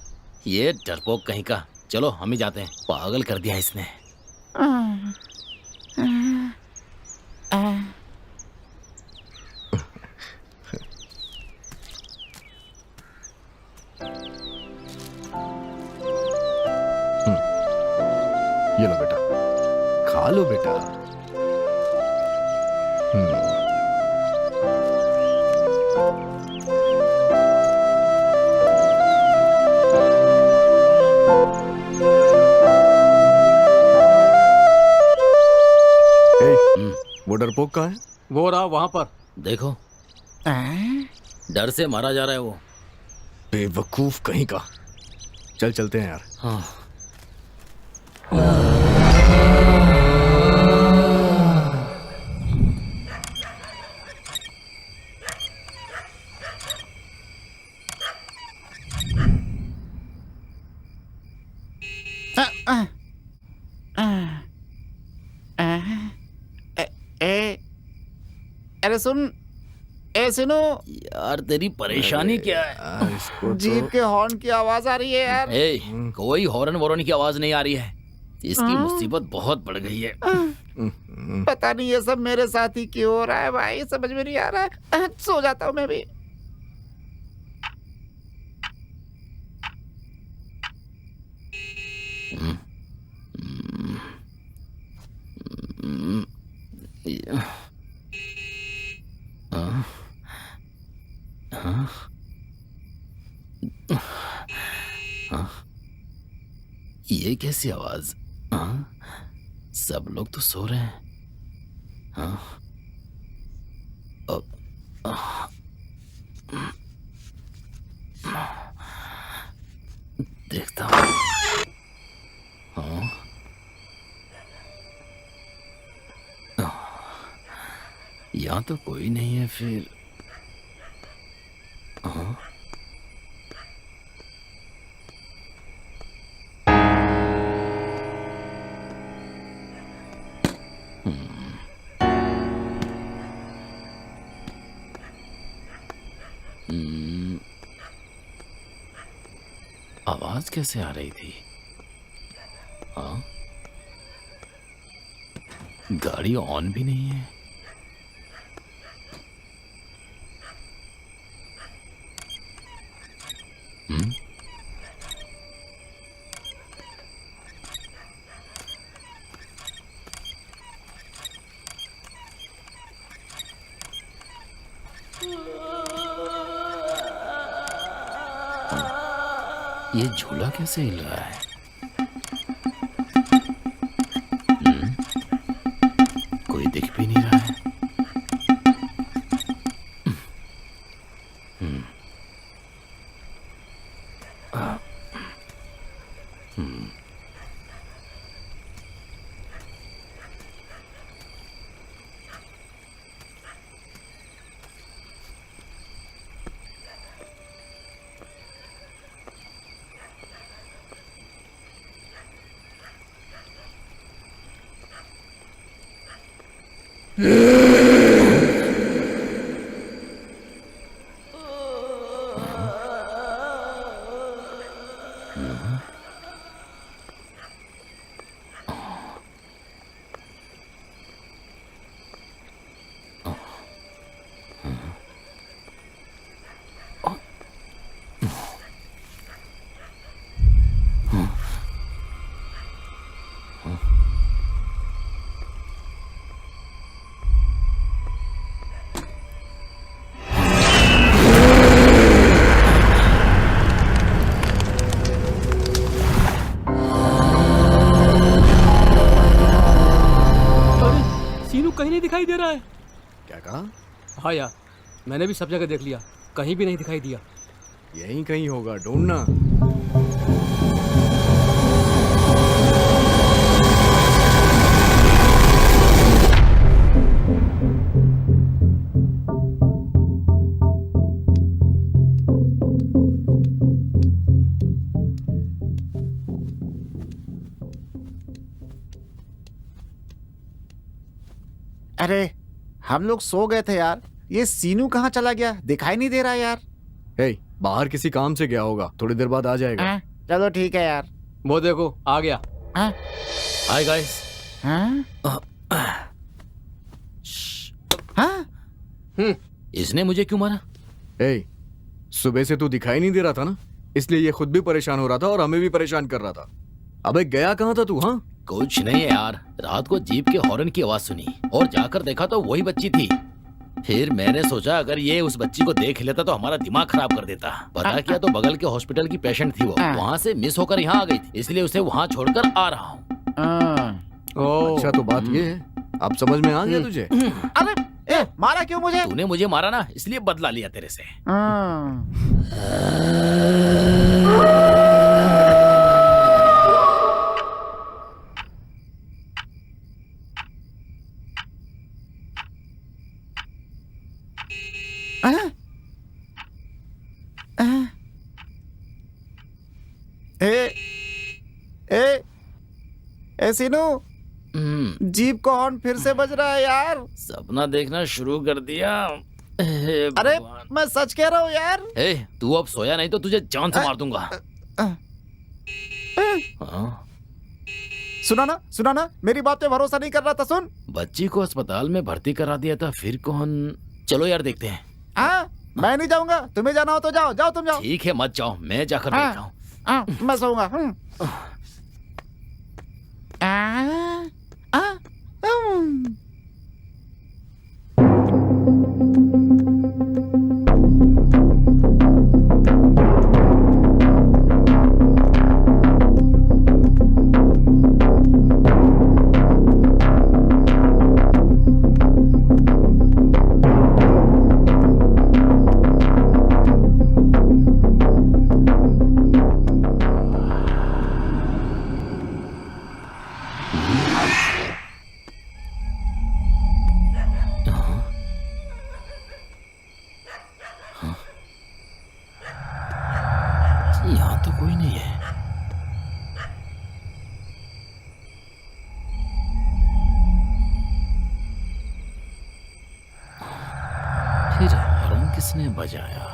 ये डरपोक कहीं का। चलो हम ही जाते हैं, पागल कर दिया इसने। ये लो बेटा, खा लो बेटा। वो डरपोक कहाँ है? वो रहा वहां पर। देखो, डर से मारा जा रहा है वो। बेवकूफ कहीं का। चल चलते हैं यार। हाँ। अरे सुन, ए सुनो यार तेरी परेशानी क्या है? यार, इसको जीप के हॉर्न की आवाज आ रही है यार। ए, कोई हॉर्न वॉर्न की आवाज नहीं आ रही है। इसकी मुसीबत बहुत बढ़ गई है। पता नहीं ये सब मेरे साथ ही क्यों हो रहा है भाई, समझ में नहीं आ रहा है। सो जाता हूँ मैं भी। ये कैसी आवाज? हाँ? सब लोग तो सो रहे हैं। हाँ? देखता हूँ। हाँ? यहाँ तो कोई नहीं है फिर। हाँ? आवाज कैसे आ रही थी? हाँ? गाड़ी ऑन भी नहीं है। ये झूला कैसे हिल रहा है? कोई दिख भी नहीं रहा है। कहीं नहीं दिखाई दे रहा है। क्या कहा? हाँ यार, मैंने भी सब जगह देख लिया, कहीं भी नहीं दिखाई दिया। यहीं कहीं होगा, ढूंढना। अरे हम लोग सो गए थे यार, ये सीनू कहाँ चला गया? दिखाई नहीं दे रहा यार। हे, बाहर किसी काम से गया होगा, थोड़ी देर बाद आ जाएगा। चलो ठीक है यार। वो देखो आ गया। Hi guys. इसने मुझे क्यों मारा? ए, सुबह से तू दिखाई नहीं दे रहा था ना, इसलिए ये खुद भी परेशान हो रहा था और हमें भी परेशान कर रहा था। अबे गया कहाँ था तू? हाँ, कुछ नहीं है यार, रात को जीप के हॉर्न की आवाज सुनी और जाकर देखा तो वही बच्ची थी। फिर मैंने सोचा अगर ये उस बच्ची को देख लेता तो हमारा दिमाग खराब कर देता। पता किया तो बगल के हॉस्पिटल की पेशेंट थी वो, वहाँ से मिस होकर यहाँ आ गई थी, इसलिए उसे वहाँ छोड़कर आ रहा हूँ। अच्छा तो बात ये है, अब समझ में आ गया तुझे? अरे ए, मारा क्यों मुझे? तूने मुझे मारा ना, इसलिए बदला लिया तेरे से। ए सीनू, जीप का हॉर्न फिर से बज रहा है यार। सपना देखना शुरू कर दिया। अरे मैं सच कह रहा हूँ यार। तू अब सोया नहीं तो तुझे जान से मार दूंगा। सुना ना, मेरी बात पे भरोसा नहीं कर रहा था। सुन, बच्ची को अस्पताल में भर्ती करा दिया था, फिर कौन? चलो यार देखते हैं। मैं नहीं जाऊंगा, तुम्हें जाना हो तो जाओ, जाओ तुम जाओ। ठीक है मत जाओ, मैं जाकर देखता हूँ। मैं सोऊंगा। यहाँ तो कोई नहीं है। फिर हॉर्न किसने बजाया?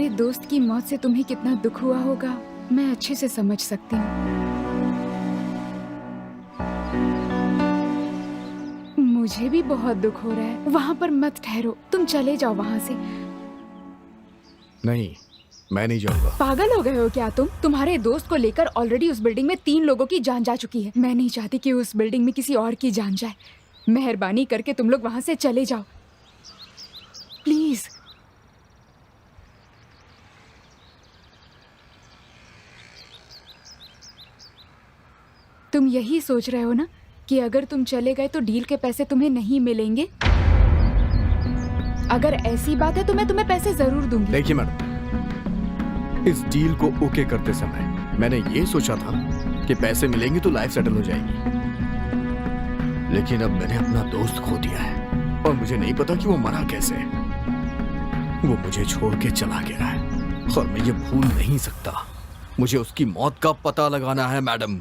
तुम्हारे दोस्त की मौत से तुम्हें कितना दुख हुआ होगा मैं अच्छे से समझ सकती हूँ। मुझे भी बहुत दुख हो रहा है। वहाँ पर मत ठहरो, तुम चले जाओ वहाँ से। नहीं, मैं नहीं जाऊंगा। पागल हो गए हो क्या तुम? तुम्हारे दोस्त को लेकर ऑलरेडी उस बिल्डिंग में 3 लोगों की जान जा चुकी है। मैं नहीं चाहती कि उस बिल्डिंग में किसी और की जान जाए। मेहरबानी करके तुम लोग वहाँ से चले जाओ प्लीज। तुम यही सोच रहे हो ना कि अगर तुम चले गए तो डील के पैसे तुम्हें नहीं मिलेंगे? अगर ऐसी बात है तो मैं तुम्हें पैसे जरूर दूंगी। देखिए मैडम, इस डील को ओके करते समय मैंने ये सोचा था कि पैसे मिलेंगे तो लाइफ सेटल हो जाएगी, लेकिन अब मैंने अपना दोस्त खो दिया है और मुझे नहीं पता कि वो मरा कैसे। वो मुझे छोड़ के चला गया है और मैं ये भूल नहीं सकता। मुझे उसकी मौत का पता लगाना है मैडम।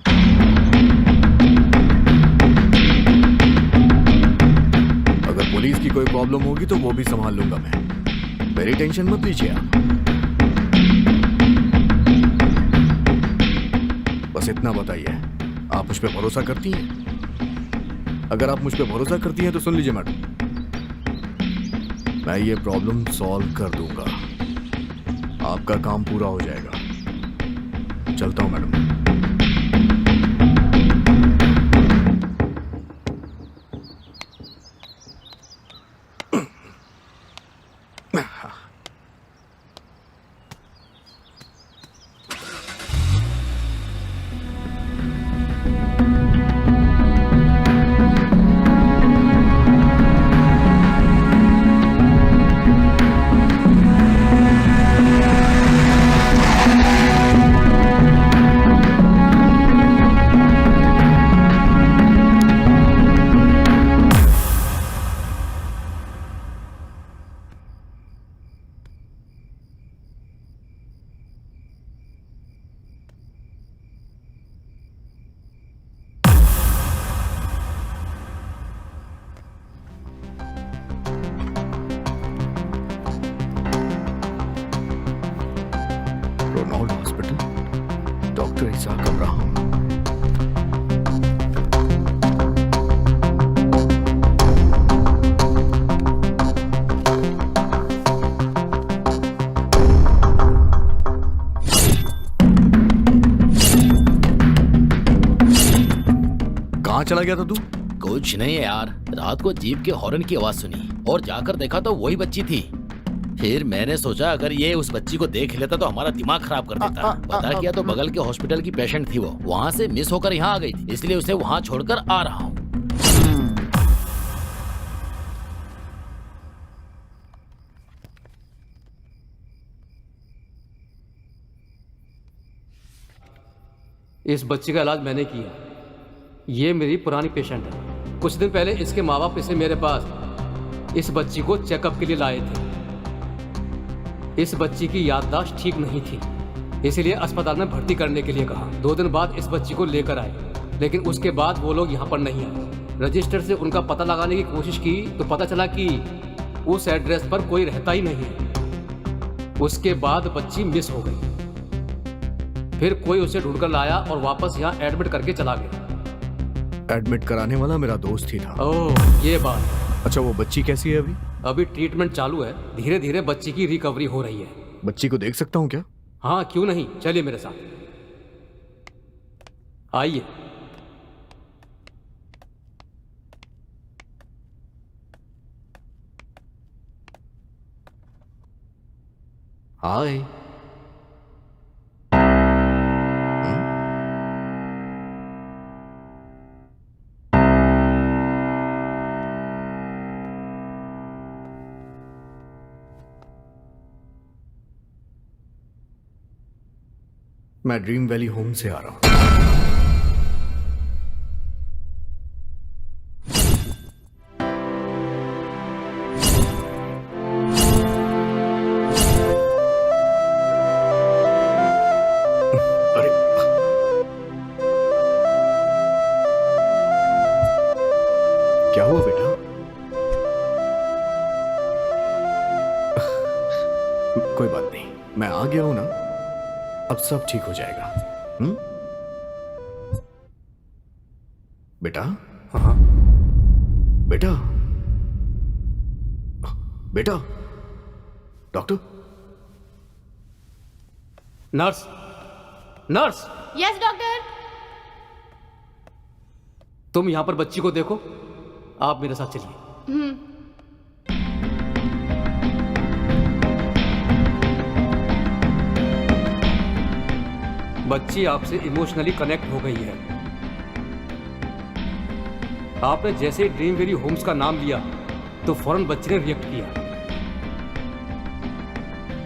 अगर पुलिस की कोई प्रॉब्लम होगी तो वो भी संभाल लूंगा मैं। मेरी टेंशन मत लीजिए आप। बस इतना बताइए, आप मुझ पे भरोसा करती हैं? अगर आप मुझ पे भरोसा करती हैं तो सुन लीजिए मैडम, मैं ये प्रॉब्लम सॉल्व कर दूंगा। आपका काम पूरा हो जाएगा। चलता हूं madam. Ronald hospital, doctor Isaac Abraham. कहाँ चला गया था तू? कुछ नहीं यार, रात को जीप के हॉर्न की आवाज सुनी और जाकर देखा तो वही बच्ची थी। फिर मैंने सोचा अगर ये उस बच्ची को देख लेता तो हमारा दिमाग खराब कर देता। पता किया तो बगल के हॉस्पिटल की पेशेंट थी। वो वहाँ से मिस होकर यहाँ आ गई थी, इसलिए उसे वहाँ छोड़कर आ रहा हूँ। इस बच्ची का इलाज मैंने किया। ये मेरी पुरानी पेशेंट है। कुछ दिन पहले इसके माँ बाप इसे मेरे पास इस बच्ची को चेकअप के लिए लाए थे। इस बच्ची की याददाश्त ठीक नहीं थी, इसीलिए अस्पताल में भर्ती करने के लिए कहा। 2 दिन बाद इस बच्ची को लेकर आए, लेकिन उसके बाद वो लोग यहाँ पर नहीं आए। रजिस्टर से उनका पता लगाने की कोशिश की तो पता चला कि उस एड्रेस पर कोई रहता ही नहीं है। उसके बाद बच्ची मिस हो गई। फिर कोई उसे ढूंढकर लाया और वापस यहाँ एडमिट करके चला गया। एडमिट कराने वाला मेरा दोस्त ही था। ओह, ये बात। अच्छा, वो बच्ची कैसी है अभी? अभी ट्रीटमेंट चालू है। धीरे धीरे बच्ची की रिकवरी हो रही है। बच्ची को देख सकता हूँ क्या? हाँ, क्यों नहीं, चलिए मेरे साथ, आइए। हाय। मैं ड्रीम वैली होम से आ रहा हूं। अरे, क्या हुआ बेटा? कोई बात नहीं। मैं आ गया हूं ना, अब सब ठीक हो जाएगा। बेटा, हाँ बेटा, बेटा, doctor. Nurse, nurse, yes doctor. तुम यहां पर बच्ची को देखो, आप मेरे साथ चलिए। बच्ची आपसे इमोशनली कनेक्ट हो गई है। आपने जैसे ही ड्रीम वैली होम्स का नाम लिया तो फौरन बच्ची ने रिएक्ट किया।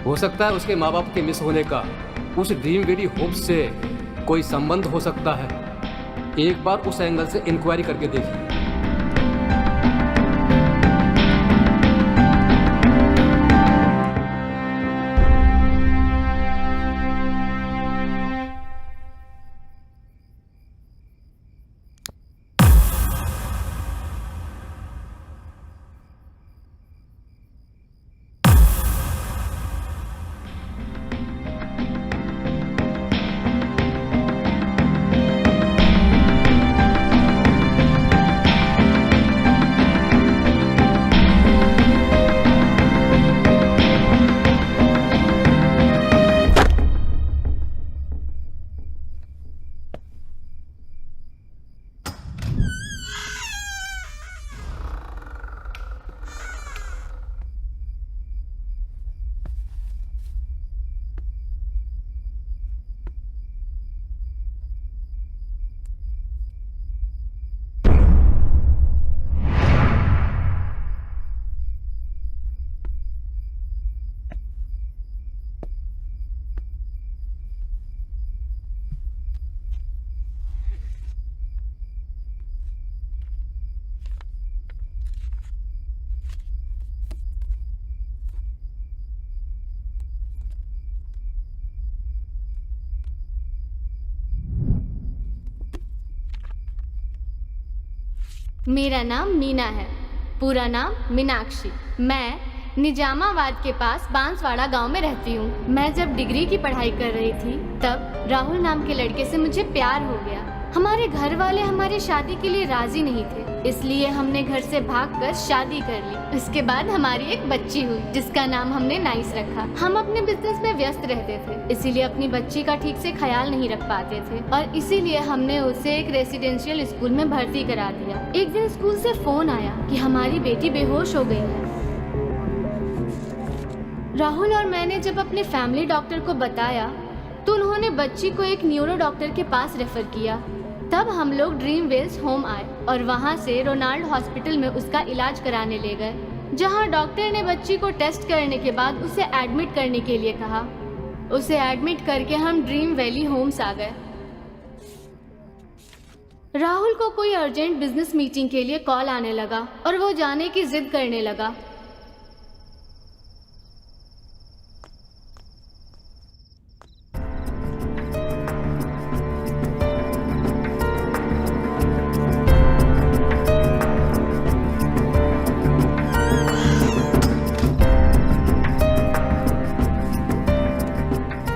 हो सकता है उसके माँ बाप के मिस होने का उस ड्रीम वैली होम्स से कोई संबंध हो सकता है। एक बार उस एंगल से इंक्वायरी करके देखिए। मेरा नाम मीना है, पूरा नाम मीनाक्षी। मैं निजामाबाद के पास बांसवाड़ा गांव में रहती हूँ। मैं जब डिग्री की पढ़ाई कर रही थी तब राहुल नाम के लड़के से मुझे प्यार हो गया। हमारे घर वाले हमारी शादी के लिए राजी नहीं थे, इसलिए हमने घर से भागकर शादी कर ली। उसके बाद हमारी एक बच्ची हुई जिसका नाम हमने नाइस रखा। हम अपने बिजनेस में व्यस्त रहते थे, इसीलिए अपनी बच्ची का ठीक से ख्याल नहीं रख पाते थे और इसीलिए हमने उसे एक रेसिडेंशियल स्कूल में भर्ती करा दिया। एक दिन स्कूल से फोन आया कि हमारी बेटी बेहोश हो गई है। राहुल और मैंने जब अपने फैमिली डॉक्टर को बताया तो उन्होंने बच्ची को एक न्यूरो डॉक्टर के पास रेफर किया। तब हम लोग ड्रीम वेल्स होम आए और वहाँ से रोनाल्ड हॉस्पिटल में उसका इलाज कराने ले गए, जहाँ डॉक्टर ने बच्ची को टेस्ट करने के बाद उसे एडमिट करने के लिए कहा। उसे एडमिट करके हम ड्रीम वैली होम्स आ गए। राहुल को कोई अर्जेंट बिजनेस मीटिंग के लिए कॉल आने लगा और वो जाने की जिद करने लगा।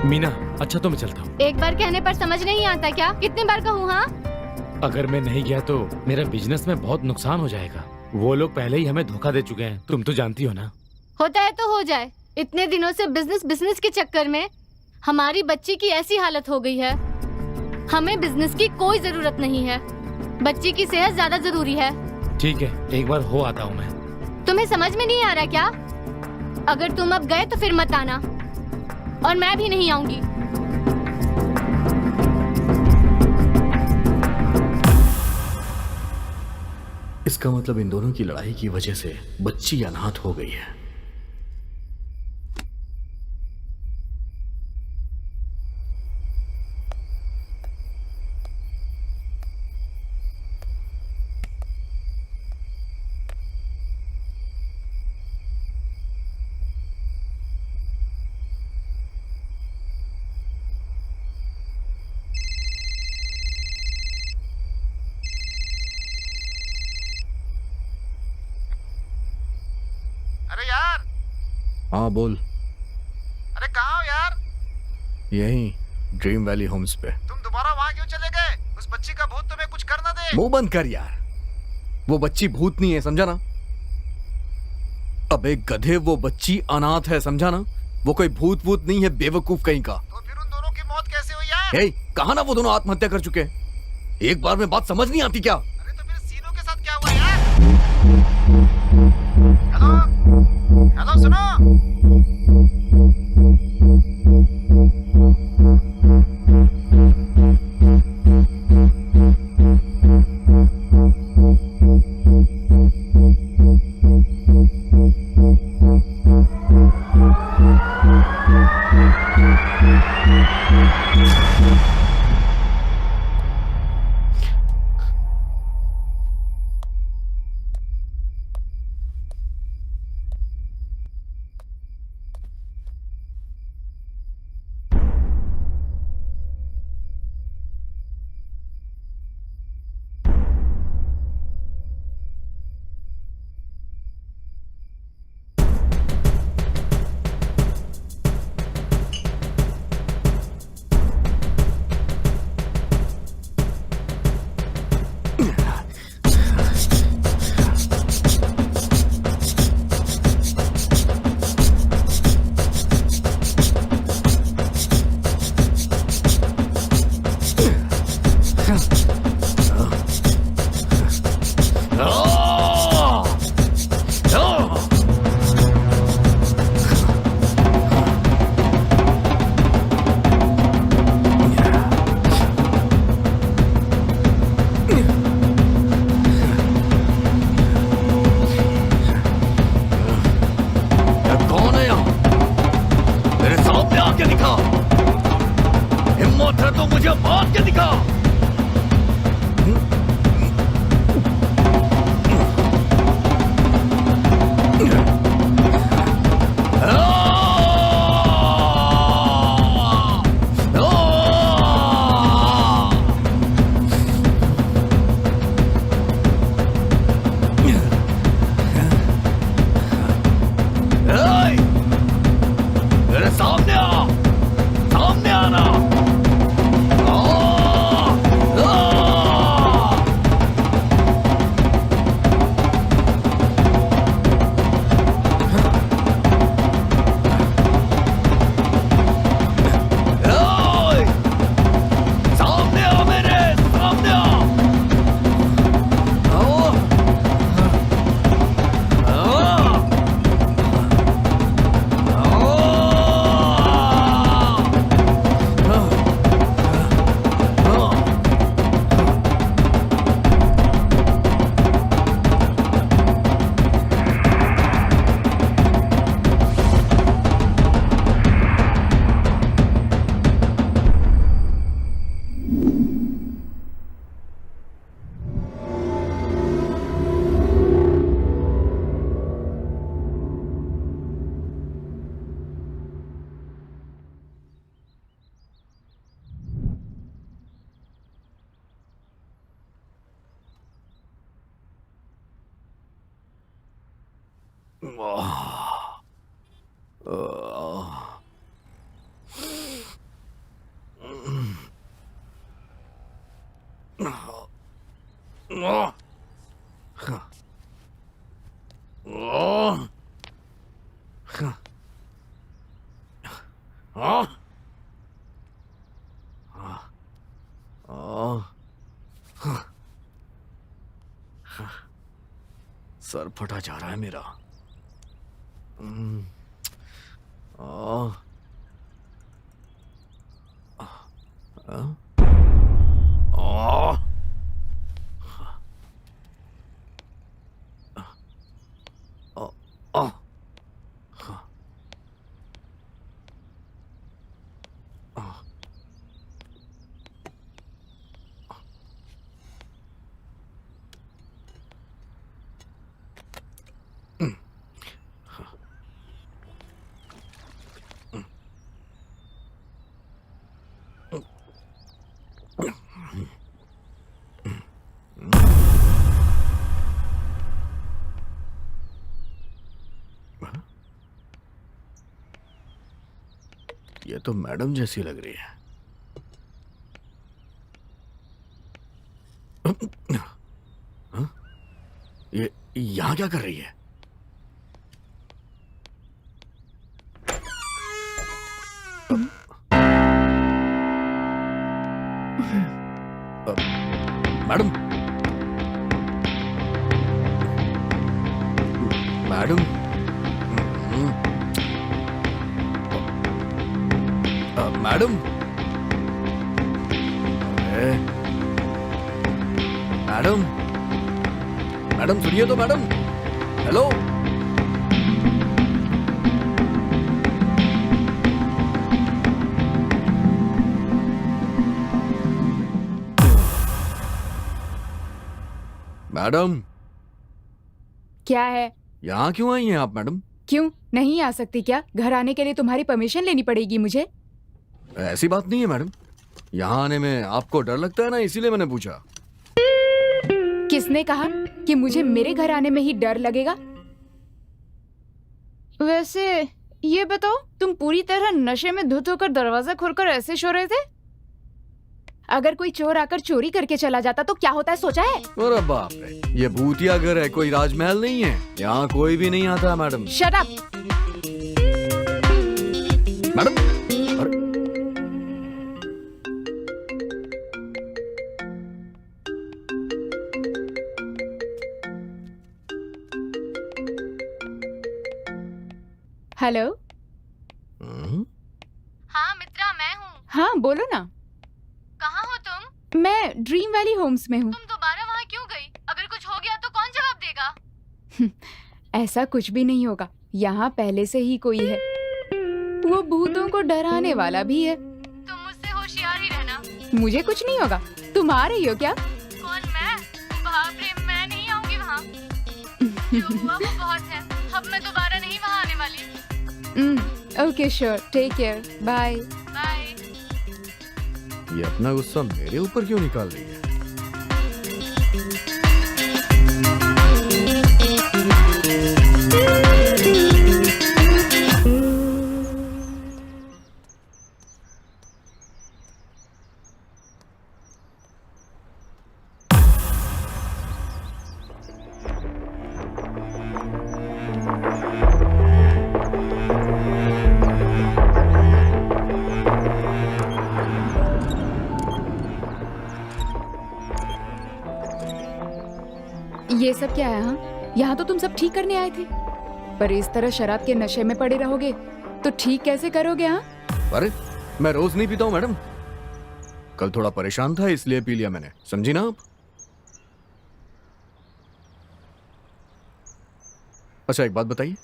मीना, अच्छा तो मैं चलता हूँ। एक बार कहने पर समझ नहीं आता क्या? कितने बार कहूँ? हाँ, अगर मैं नहीं गया तो मेरा बिजनेस में बहुत नुकसान हो जाएगा। वो लोग पहले ही हमें धोखा दे चुके हैं, तुम तो जानती हो ना। होता है तो हो जाए। इतने दिनों से बिजनेस के चक्कर में हमारी बच्ची की ऐसी हालत हो गई है। हमें बिजनेस की कोई जरूरत नहीं है, बच्ची की सेहत ज्यादा जरूरी है। ठीक है, एक बार हो आता हूँ मैं। तुम्हें समझ में नहीं आ रहा क्या? अगर तुम अब गए तो फिर मत आना और मैं भी नहीं आऊंगी। इसका मतलब इन दोनों की लड़ाई की वजह से बच्ची अनाथ हो गई है। अरे यार, हाँ बोल। अरे कहाँ हो यार? यही ड्रीम वैली होम्स पे। तुम दोबारा वहाँ क्यों चले गए? उस बच्ची का भूत तुम्हें कुछ कर ना दे। मुंह बंद कर यार, वो बच्ची भूत नहीं है, समझा ना? अबे गधे, वो बच्ची अनाथ है, समझा ना? वो कोई भूत वूत नहीं है, बेवकूफ कहीं का। तो फिर उन दोनों की मौत कैसे हुई यार? हे, कहा ना वो दोनों आत्महत्या कर चुके हैं। एक बार में बात समझ नहीं आती क्या? अरे तो फिर सीनों के साथ क्या हुआ यार? हेलो हेलो, सुनो। सर फटा जा रहा है मेरा। ये तो मैडम जैसी लग रही है। हाँ? ये यहाँ क्या कर रही है? Madam, madam, madam, madam, madam सुनिए तो मैडम। हेलो, मैडम, क्या है? यहाँ क्यों आई हैं आप मैडम? क्यों नहीं आ सकती क्या? घर आने के लिए तुम्हारी परमिशन लेनी पड़ेगी मुझे। ऐसी बात नहीं है मैडम, यहाँ आने में आपको डर लगता है ना, इसीलिए मैंने पूछा। किसने कहा कि मुझे मेरे घर आने में ही डर लगेगा? वैसे ये बताओ, तुम पूरी तरह नशे में धुत होकर दरवाजा खोलकर ऐसे सो रहे थे? अगर कोई चोर आकर चोरी करके चला जाता तो क्या होता है, सोचा है? अरे बाप रे, ये भूतिया घर है, कोई राजमहल नहीं है। यहाँ कोई भी नहीं आता मैडम। Shut up. मैडम, अरे हेलो। हाँ मित्रा, मैं हूँ। हाँ बोलो ना। कहाँ हो तुम? मैं ड्रीम वैली होम्स में हूँ। तुम दोबारा वहाँ क्यों गई? अगर कुछ हो गया तो कौन जवाब देगा? ऐसा कुछ भी नहीं होगा, यहाँ पहले से ही कोई है। वो भूतों को डराने वाला भी है। तुम मुझसे होशियार ही रहना। मुझे कुछ नहीं होगा। तुम आ रही हो क्या? कौन, मैं? बाप रे, मैं नहीं आऊंगी वहाँ। जो हुआ वो बहुत है, अब मैं दोबारा नहीं वहाँ आने वाली। Okay sure, take care, bye. Bye. ये अपना गुस्सा मेरे ऊपर क्यों निकाल रही है? ये सब क्या है? हाँ, यहाँ तो तुम सब ठीक करने आए थे, पर इस तरह शराब के नशे में पड़े रहोगे तो ठीक कैसे करोगे? हाँ, अरे मैं रोज नहीं पीता हूँ मैडम, कल थोड़ा परेशान था इसलिए पी लिया मैंने, समझी ना आप? अच्छा एक बात बताइए,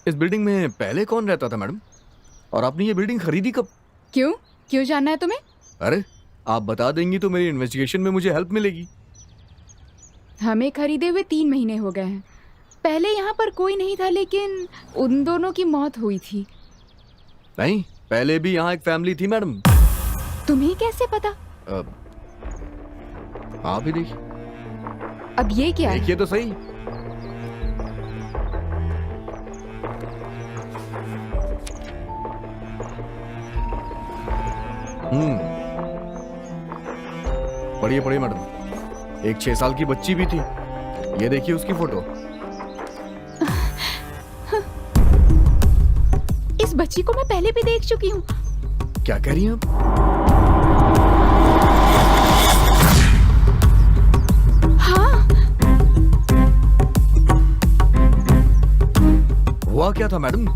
इस बिल्डिंग में पहले कौन रहता था मैडम, और आपने ये बिल्डिंग खरीदी कब? क्यों क्यों जानना है तुम्हें? अरे आप बता देंगी तो मेरी इन्वेस्टिगेशन में मुझे हेल्प मिलेगी। हमें खरीदे हुए 3 महीने हो गए हैं। पहले यहाँ पर कोई नहीं था, लेकिन उन दोनों की मौत हुई थी। नहीं, पहले भी यहाँ एक फैमिली थी मैडम। तुम्हें कैसे पता? आप ही देखिए। अब ये क्या है? देखिए तो सही। पढ़िए पढ़िए मैडम, एक 6 साल की बच्ची भी थी, ये देखिए उसकी फोटो। इस बच्ची को मैं पहले भी देख चुकी हूँ। क्या कह रही हैं आप? हाँ, हुआ क्या था मैडम?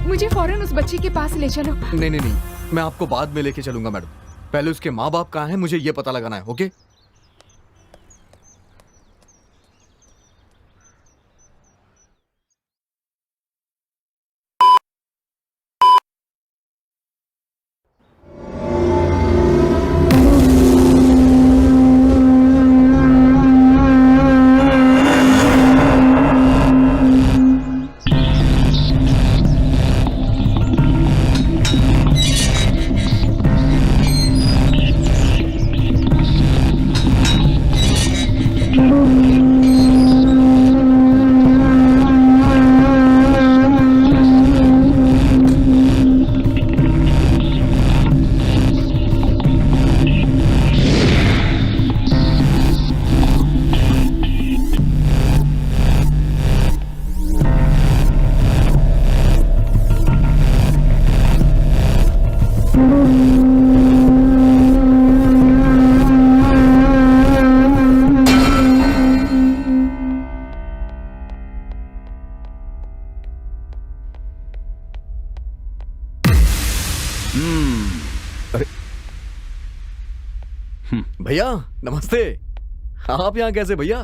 मुझे फौरन उस बच्ची के पास ले चलो। नहीं नहीं नहीं, मैं आपको बाद में लेके चलूंगा मैडम, पहले उसके माँ बाप कहाँ हैं मुझे ये पता लगाना है। ओके? भैया नमस्ते। आप यहाँ कैसे भैया?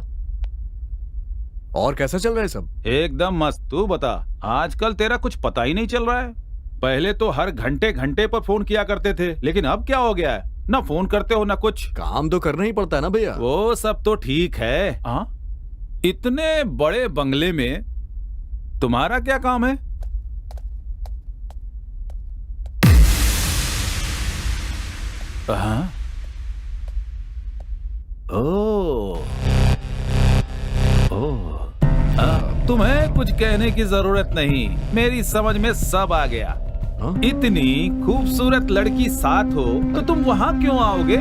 और कैसा चल रहा है सब? एकदम मस्त। तू बता, आजकल तेरा कुछ पता ही नहीं चल रहा है। पहले तो हर घंटे घंटे पर फोन किया करते थे, लेकिन अब क्या हो गया है? ना फोन करते हो ना कुछ। काम तो करना ही पड़ता है ना भैया। वो सब तो ठीक है। हाँ, इतने बड़े बंगले में तुम्हारा क्या काम है? हाँ? तुम्हें कुछ कहने की जरूरत नहीं, मेरी समझ में सब आ गया। इतनी खूबसूरत लड़की साथ हो तो तुम वहाँ क्यों आओगे?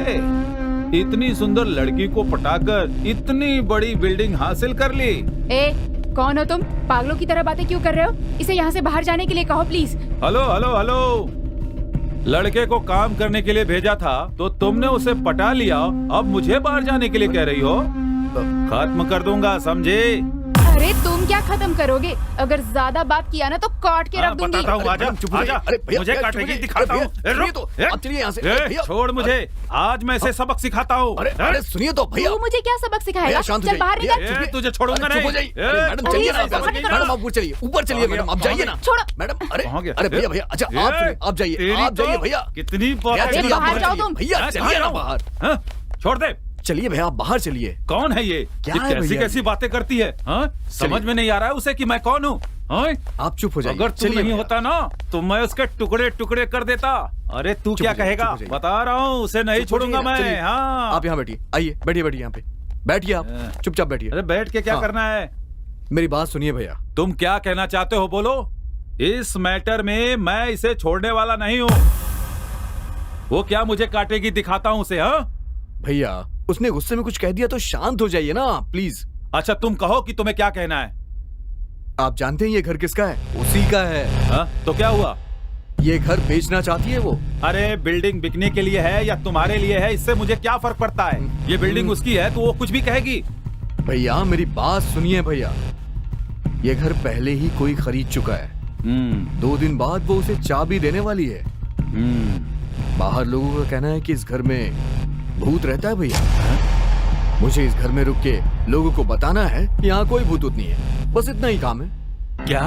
इतनी सुंदर लड़की को पटाकर इतनी बड़ी बिल्डिंग हासिल कर ली। कौन हो तुम? पागलों की तरह बातें क्यों कर रहे हो? इसे यहाँ से बाहर जाने के लिए कहो प्लीज। हेलो हेलो हेलो, लड़के को काम करने के लिए भेजा था तो तुमने उसे पटा लिया, अब मुझे बाहर जाने के लिए कह रही हो? खत्म कर दूंगा, समझे? अरे तुम क्या खत्म करोगे? अगर ज्यादा बात किया ना तो काट के रख दूंगी। बताता हूँ, आजा, आजा, मुझे काटेगी, दिखाता हूँ। चलिए यहाँ से। छोड़ मुझे, आज मैं इसे सबक सिखाता हूँ। अरे सुनिए तो भैया। तू मुझे क्या सबक सिखाएगा? चल बाहर निकल। तुझे छोड़ूंगा नहीं। मैडम चलिए ना, मैडम आप ऊपर चलिए, ऊपर चलिए मैडम, आप जाइए ना। छोड़ो मैडम। अरे भैया भैया, अच्छा आप जाइए, आप जाइए भैया। कितनी बाहर जाओ तुम। भैया चलिए ना बाहर। छोड़ दे। चलिए भैया आप बाहर चलिए। कौन है ये? क्या ये है कैसी भैया? कैसी बातें करती है? समझ में नहीं आ रहा है उसे कि मैं कौन हूँ। आप चुप हो जाइए। अगर तू नहीं होता ना तो मैं उसके टुकड़े टुकड़े कर देता। अरे तू क्या कहेगा? बता रहा हूँ, उसे नहीं छोड़ूंगा मैं। हाँ, आप यहाँ बैठिए, आइए बैठिए बैठिए, यहाँ पे बैठिए, आप चुपचाप बैठिए। अरे बैठ के क्या करना है? मेरी बात सुनिए भैया। तुम क्या कहना चाहते हो बोलो। इस मैटर में मैं इसे छोड़ने वाला नहीं हूँ। वो क्या मुझे काटेगी, दिखाता हूँ उसे। हाँ भैया, उसने गुस्से में कुछ कह दिया तो शांत हो जाइए ना प्लीज। अच्छा तुम कहो कि तुम्हें क्या कहना है। आप जानते हैं ये घर किसका है? उसी का है। हाँ? तो क्या हुआ? ये घर बेचना चाहती है वो। अरे बिल्डिंग बिकने के लिए है या तुम्हारे लिए है, इससे मुझे क्या फर्क पड़ता है? ये बिल्डिंग उसकी है तो वो कुछ भी कहेगी। भैया मेरी बात सुनिए भैया, ये घर पहले ही कोई खरीद चुका है। 2 दिन बाद वो उसे चाबी देने वाली है। बाहर लोगों का कहना है कि इस घर में भूत रहता है भैया। मुझे इस घर में रुक के लोगों को बताना है यहाँ कोई भूत नहीं है, बस इतना ही काम है। क्या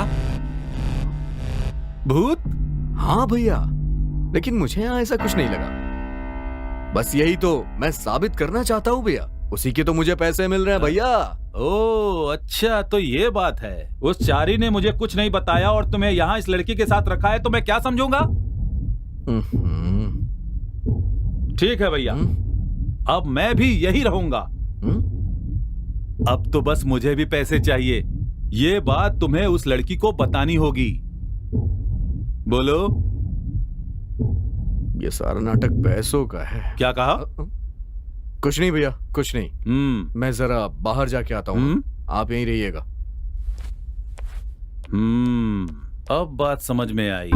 भूत? हाँ भैया, लेकिन मुझे यहाँ ऐसा कुछ नहीं लगा। बस यही तो मैं साबित करना चाहता हूँ भैया, उसी के तो मुझे पैसे मिल रहे हैं भैया। ओह अच्छा, तो ये बात है। उस चारी ने मुझे कुछ नहीं बताया और तुम्हें यहाँ इस लड़की के साथ रखा है, तो मैं क्या समझूंगा? ठीक है भैया, अब मैं भी यही रहूंगा। अब तो बस मुझे भी पैसे चाहिए। ये बात तुम्हें उस लड़की को बतानी होगी। बोलो। ये सारा नाटक पैसों का है। क्या कहा? कुछ नहीं भैया, कुछ नहीं। मैं जरा बाहर जाके आता हूँ, आप यहीं रहिएगा। अब बात समझ में आई।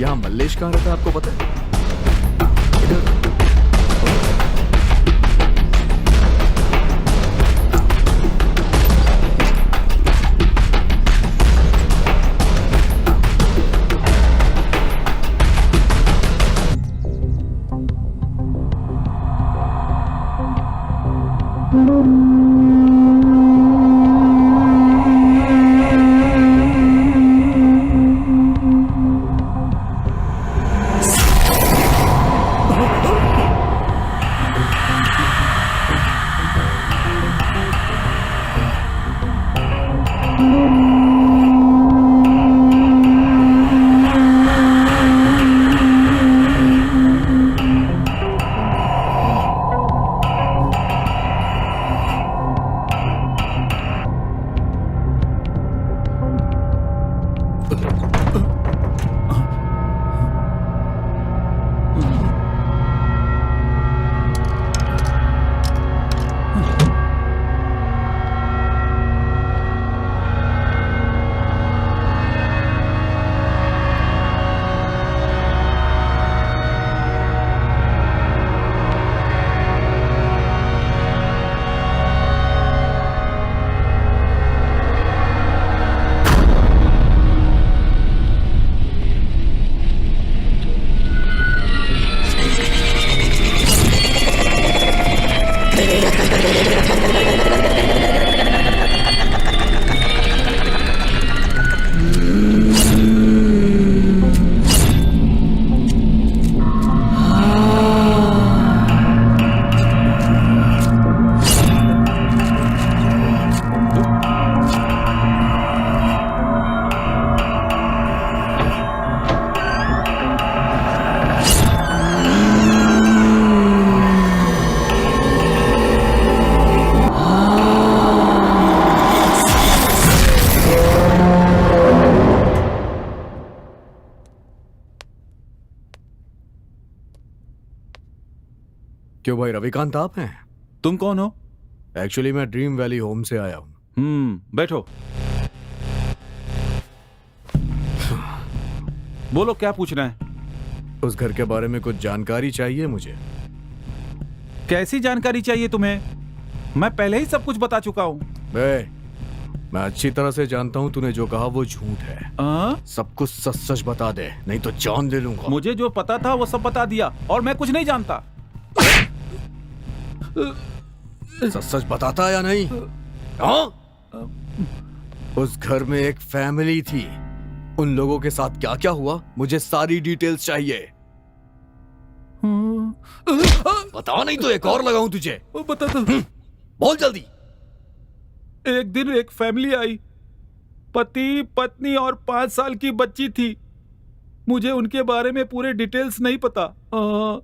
यहाँ मल्लेश कहाँ रहता है आपको पता है? क्यों भाई, रविकांत आप हैं? तुम कौन हो? एक्चुअली मैं ड्रीम वैली होम से आया हूँ। बैठो। बोलो क्या पूछना है? उस घर के बारे में कुछ जानकारी चाहिए मुझे। कैसी जानकारी चाहिए तुम्हें? मैं पहले ही सब कुछ बता चुका हूँ। मैं अच्छी तरह से जानता हूँ तूने जो कहा वो झूठ है। सब कुछ सच सच बता दे, नहीं तो जान ले लूंगा। मुझे जो पता था वो सब बता दिया और मैं कुछ नहीं जानता। सच सच बताता या नहीं? हाँ? उस घर में एक फैमिली थी, उन लोगों के साथ क्या क्या हुआ मुझे सारी डिटेल्स चाहिए। बता, नहीं तो एक और लगाऊं तुझे। बता दो। बोल जल्दी। एक दिन एक फैमिली आई, पति पत्नी और 5 साल की बच्ची थी। मुझे उनके बारे में पूरे डिटेल्स नहीं पता।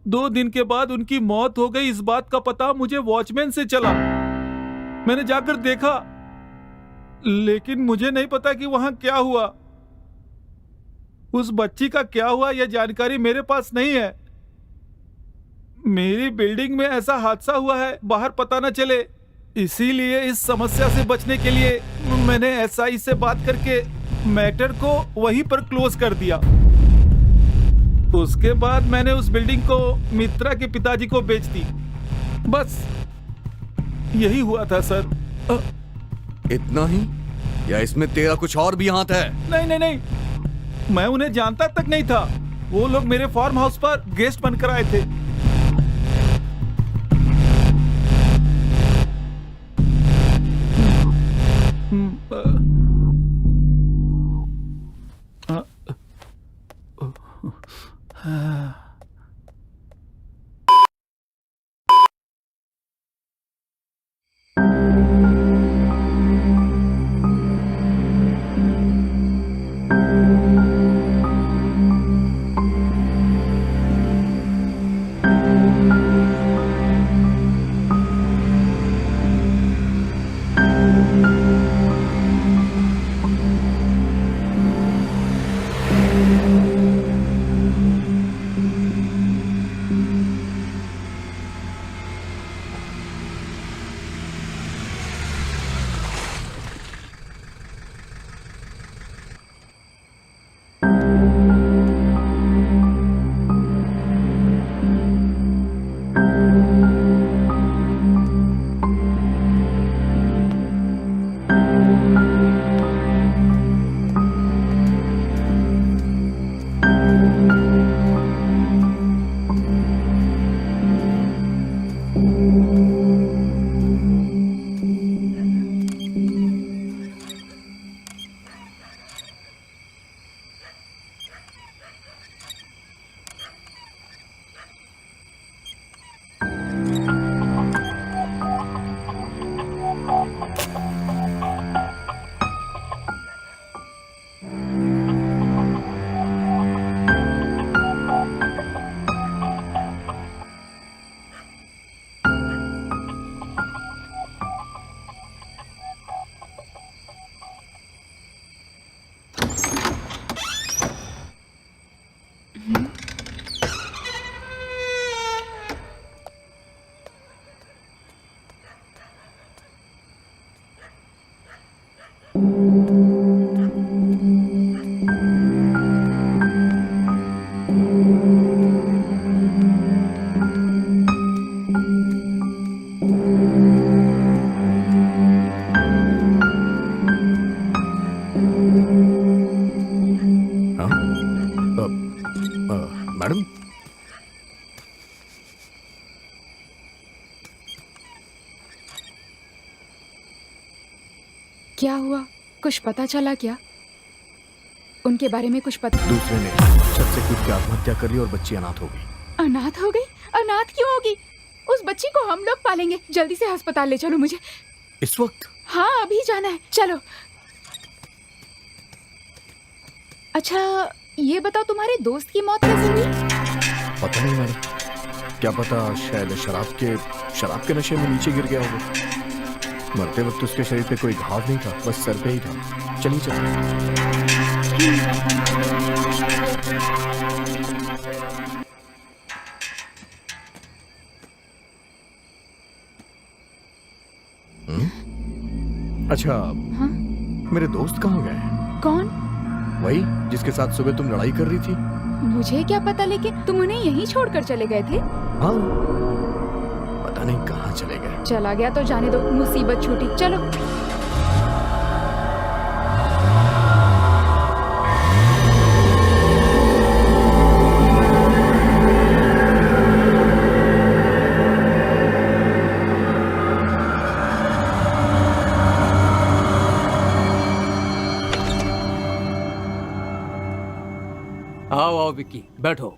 2 दिन के बाद उनकी मौत हो गई, इस बात का पता मुझे वॉचमैन से चला। मैंने जाकर देखा, लेकिन मुझे नहीं पता कि वहां क्या हुआ। उस बच्ची का क्या हुआ यह जानकारी मेरे पास नहीं है। मेरी बिल्डिंग में ऐसा हादसा हुआ है, बाहर पता न चले, इसीलिए इस समस्या से बचने के लिए मैंने एसआई से बात करके मैटर को वहीं पर क्लोज कर दिया। उसके बाद मैंने उस बिल्डिंग को मित्रा के पिताजी को बेच दी। बस यही हुआ था सर। इतना ही या इसमें तेरा कुछ और भी हाथ है? नहीं नहीं नहीं, मैं उन्हें जानता तक नहीं था। वो लोग मेरे फार्म हाउस पर गेस्ट बनकर आए थे। मैडम, क्या हुआ? कुछ पता चला क्या? उनके बारे में कुछ पता? दूसरे ने छत से कूद के आत्महत्या कर ली और बच्ची अनाथ हो गई। अनाथ हो गई? अनाथ क्यों होगी? उस बच्ची को हम लोग पालेंगे। जल्दी से अस्पताल ले चलो मुझे। इस वक्त? हाँ, अभी जाना है, चलो। अच्छा, ये बताओ तुम्हारे दोस्त की मौत कैसे हुई? पता नहीं मैडम, क्या पता शायद शराब के नशे में नीचे गिर गया होगा। मरते वक्त उसके शरीर पे कोई घाव नहीं था, बस सर पे ही था। चलिए चलिए। अच्छा, हाँ? मेरे दोस्त कहाँ गए? कौन? वही जिसके साथ सुबह तुम लड़ाई कर रही थी। मुझे क्या पता, लेकिन तुम उन्हें यहीं छोड़कर चले गए थे। हाँ, पता नहीं कहाँ चले गए। चला गया तो जाने दो, मुसीबत छूटी। चलो। आओ आओ विक्की, बैठो।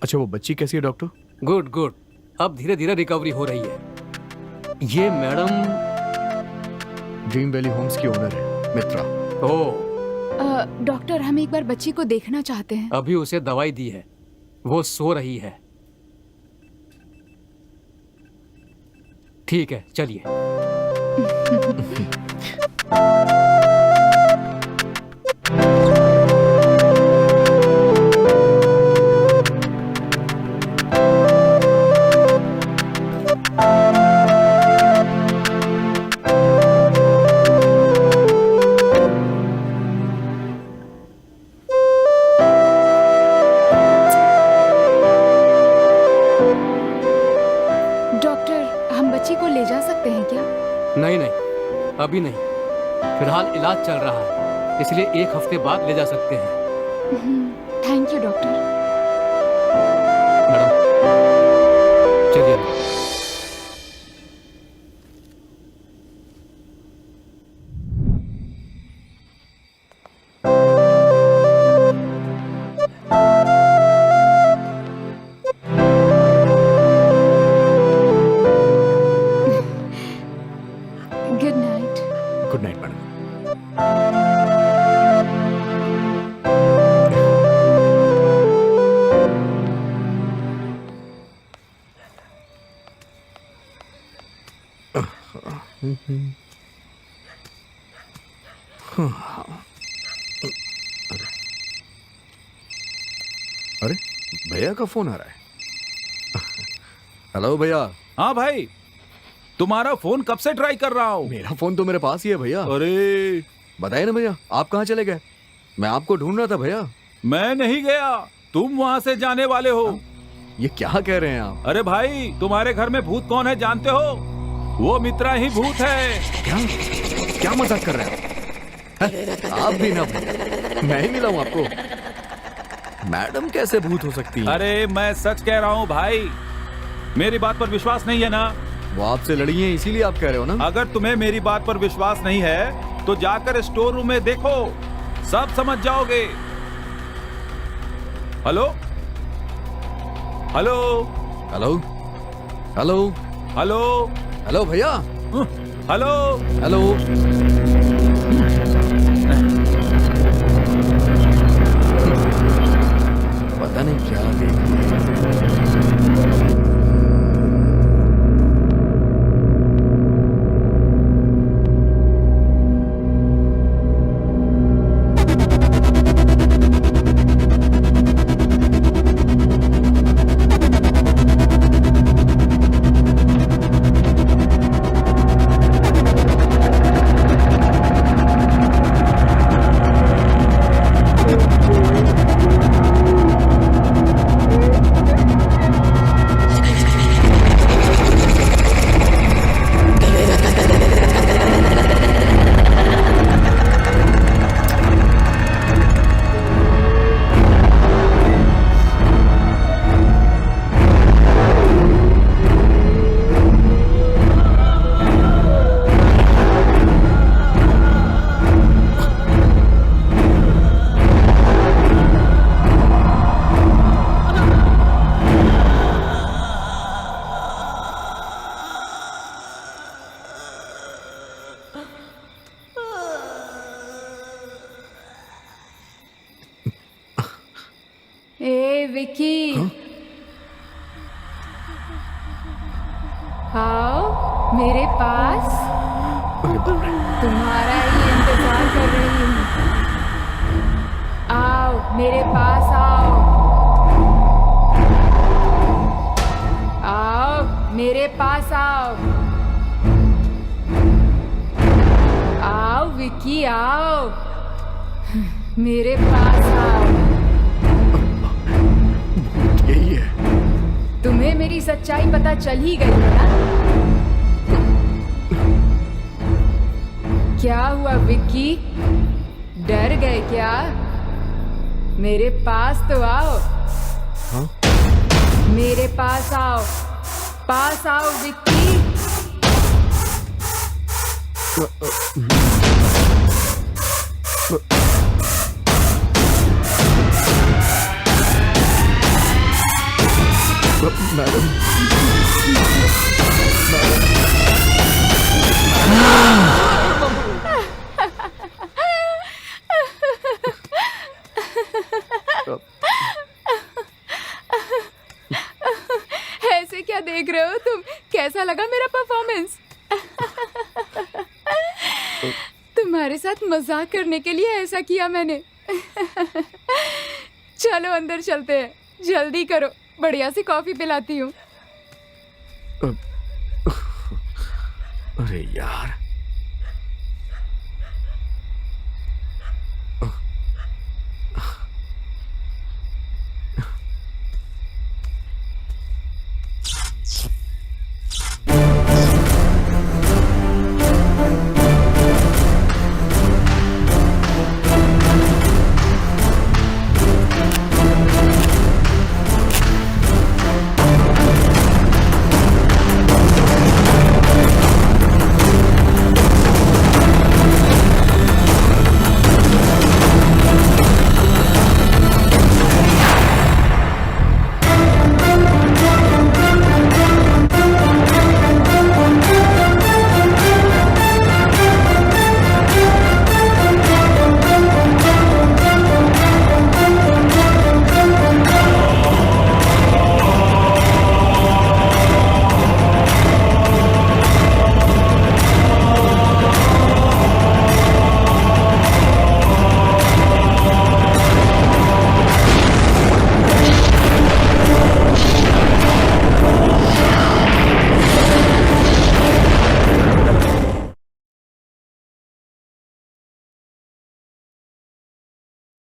अच्छा, वो बच्ची कैसी है डॉक्टर? गुड गुड, अब धीरे धीरे रिकवरी हो रही है। ये मैडम ड्रीम वैली होम्स की ओनर है, मित्रा। ओ, डॉक्टर, हम एक बार बच्ची को देखना चाहते हैं। अभी उसे दवाई दी है, वो सो रही है। ठीक है, चलिए। नहीं नहीं, अभी नहीं, फिलहाल इलाज चल रहा है, इसलिए 1 हफ्ते बाद ले जा सकते हैं। Thank you doctor. मैडम चलिए। Good night. Good night madam. अरे भैया का फोन आ रहा है। हेलो भैया। हाँ भाई, तुम्हारा फोन कब से ट्राई कर रहा हूँ। मेरा फोन तो मेरे पास ही है भैया। अरे बताइए ना भैया, आप कहाँ चले गए? मैं आपको ढूंढ रहा था भैया। मैं नहीं गया, तुम वहाँ से जाने वाले हो। ये क्या कह रहे हैं आप? अरे भाई, तुम्हारे घर में भूत कौन है जानते हो? वो मित्रा ही भूत है। क्या क्या मजाक कर रहे हैं आप भी ना भैया, मैं ही मिला हूँ आपको। मैडम कैसे भूत हो सकती है? अरे मैं सच कह रहा हूँ भाई, मेरी बात पर विश्वास नहीं है ना? वो आपसे लड़ी है इसीलिए आप कह रहे हो ना? अगर तुम्हें मेरी बात पर विश्वास नहीं है तो जाकर स्टोर रूम में देखो, सब समझ जाओगे। Hello hello hello hello hello hello भैया। हेलो हेलो पता नहीं क्या देख ए विकी, आओ मेरे पास, तुम्हारा ही इंतजार कर रही हूँ। आओ मेरे पास आओ, आओ मेरे पास आओ, आओ विकी आओ, मेरे पास आओ। यही है। तुम्हें मेरी सच्चाई पता चल ही गई है ना? क्या हुआ विक्की, डर गए क्या? मेरे पास तो आओ। हाँ? मेरे पास आओ विक्की। मैडम, ऐसे क्या देख रहे हो तुम? कैसा लगा मेरा परफॉर्मेंस? तुम्हारे साथ मजाक करने के लिए ऐसा किया मैंने। चलो अंदर चलते हैं, जल्दी करो, बढ़िया सी कॉफी पिलाती हूँ। अरे यार,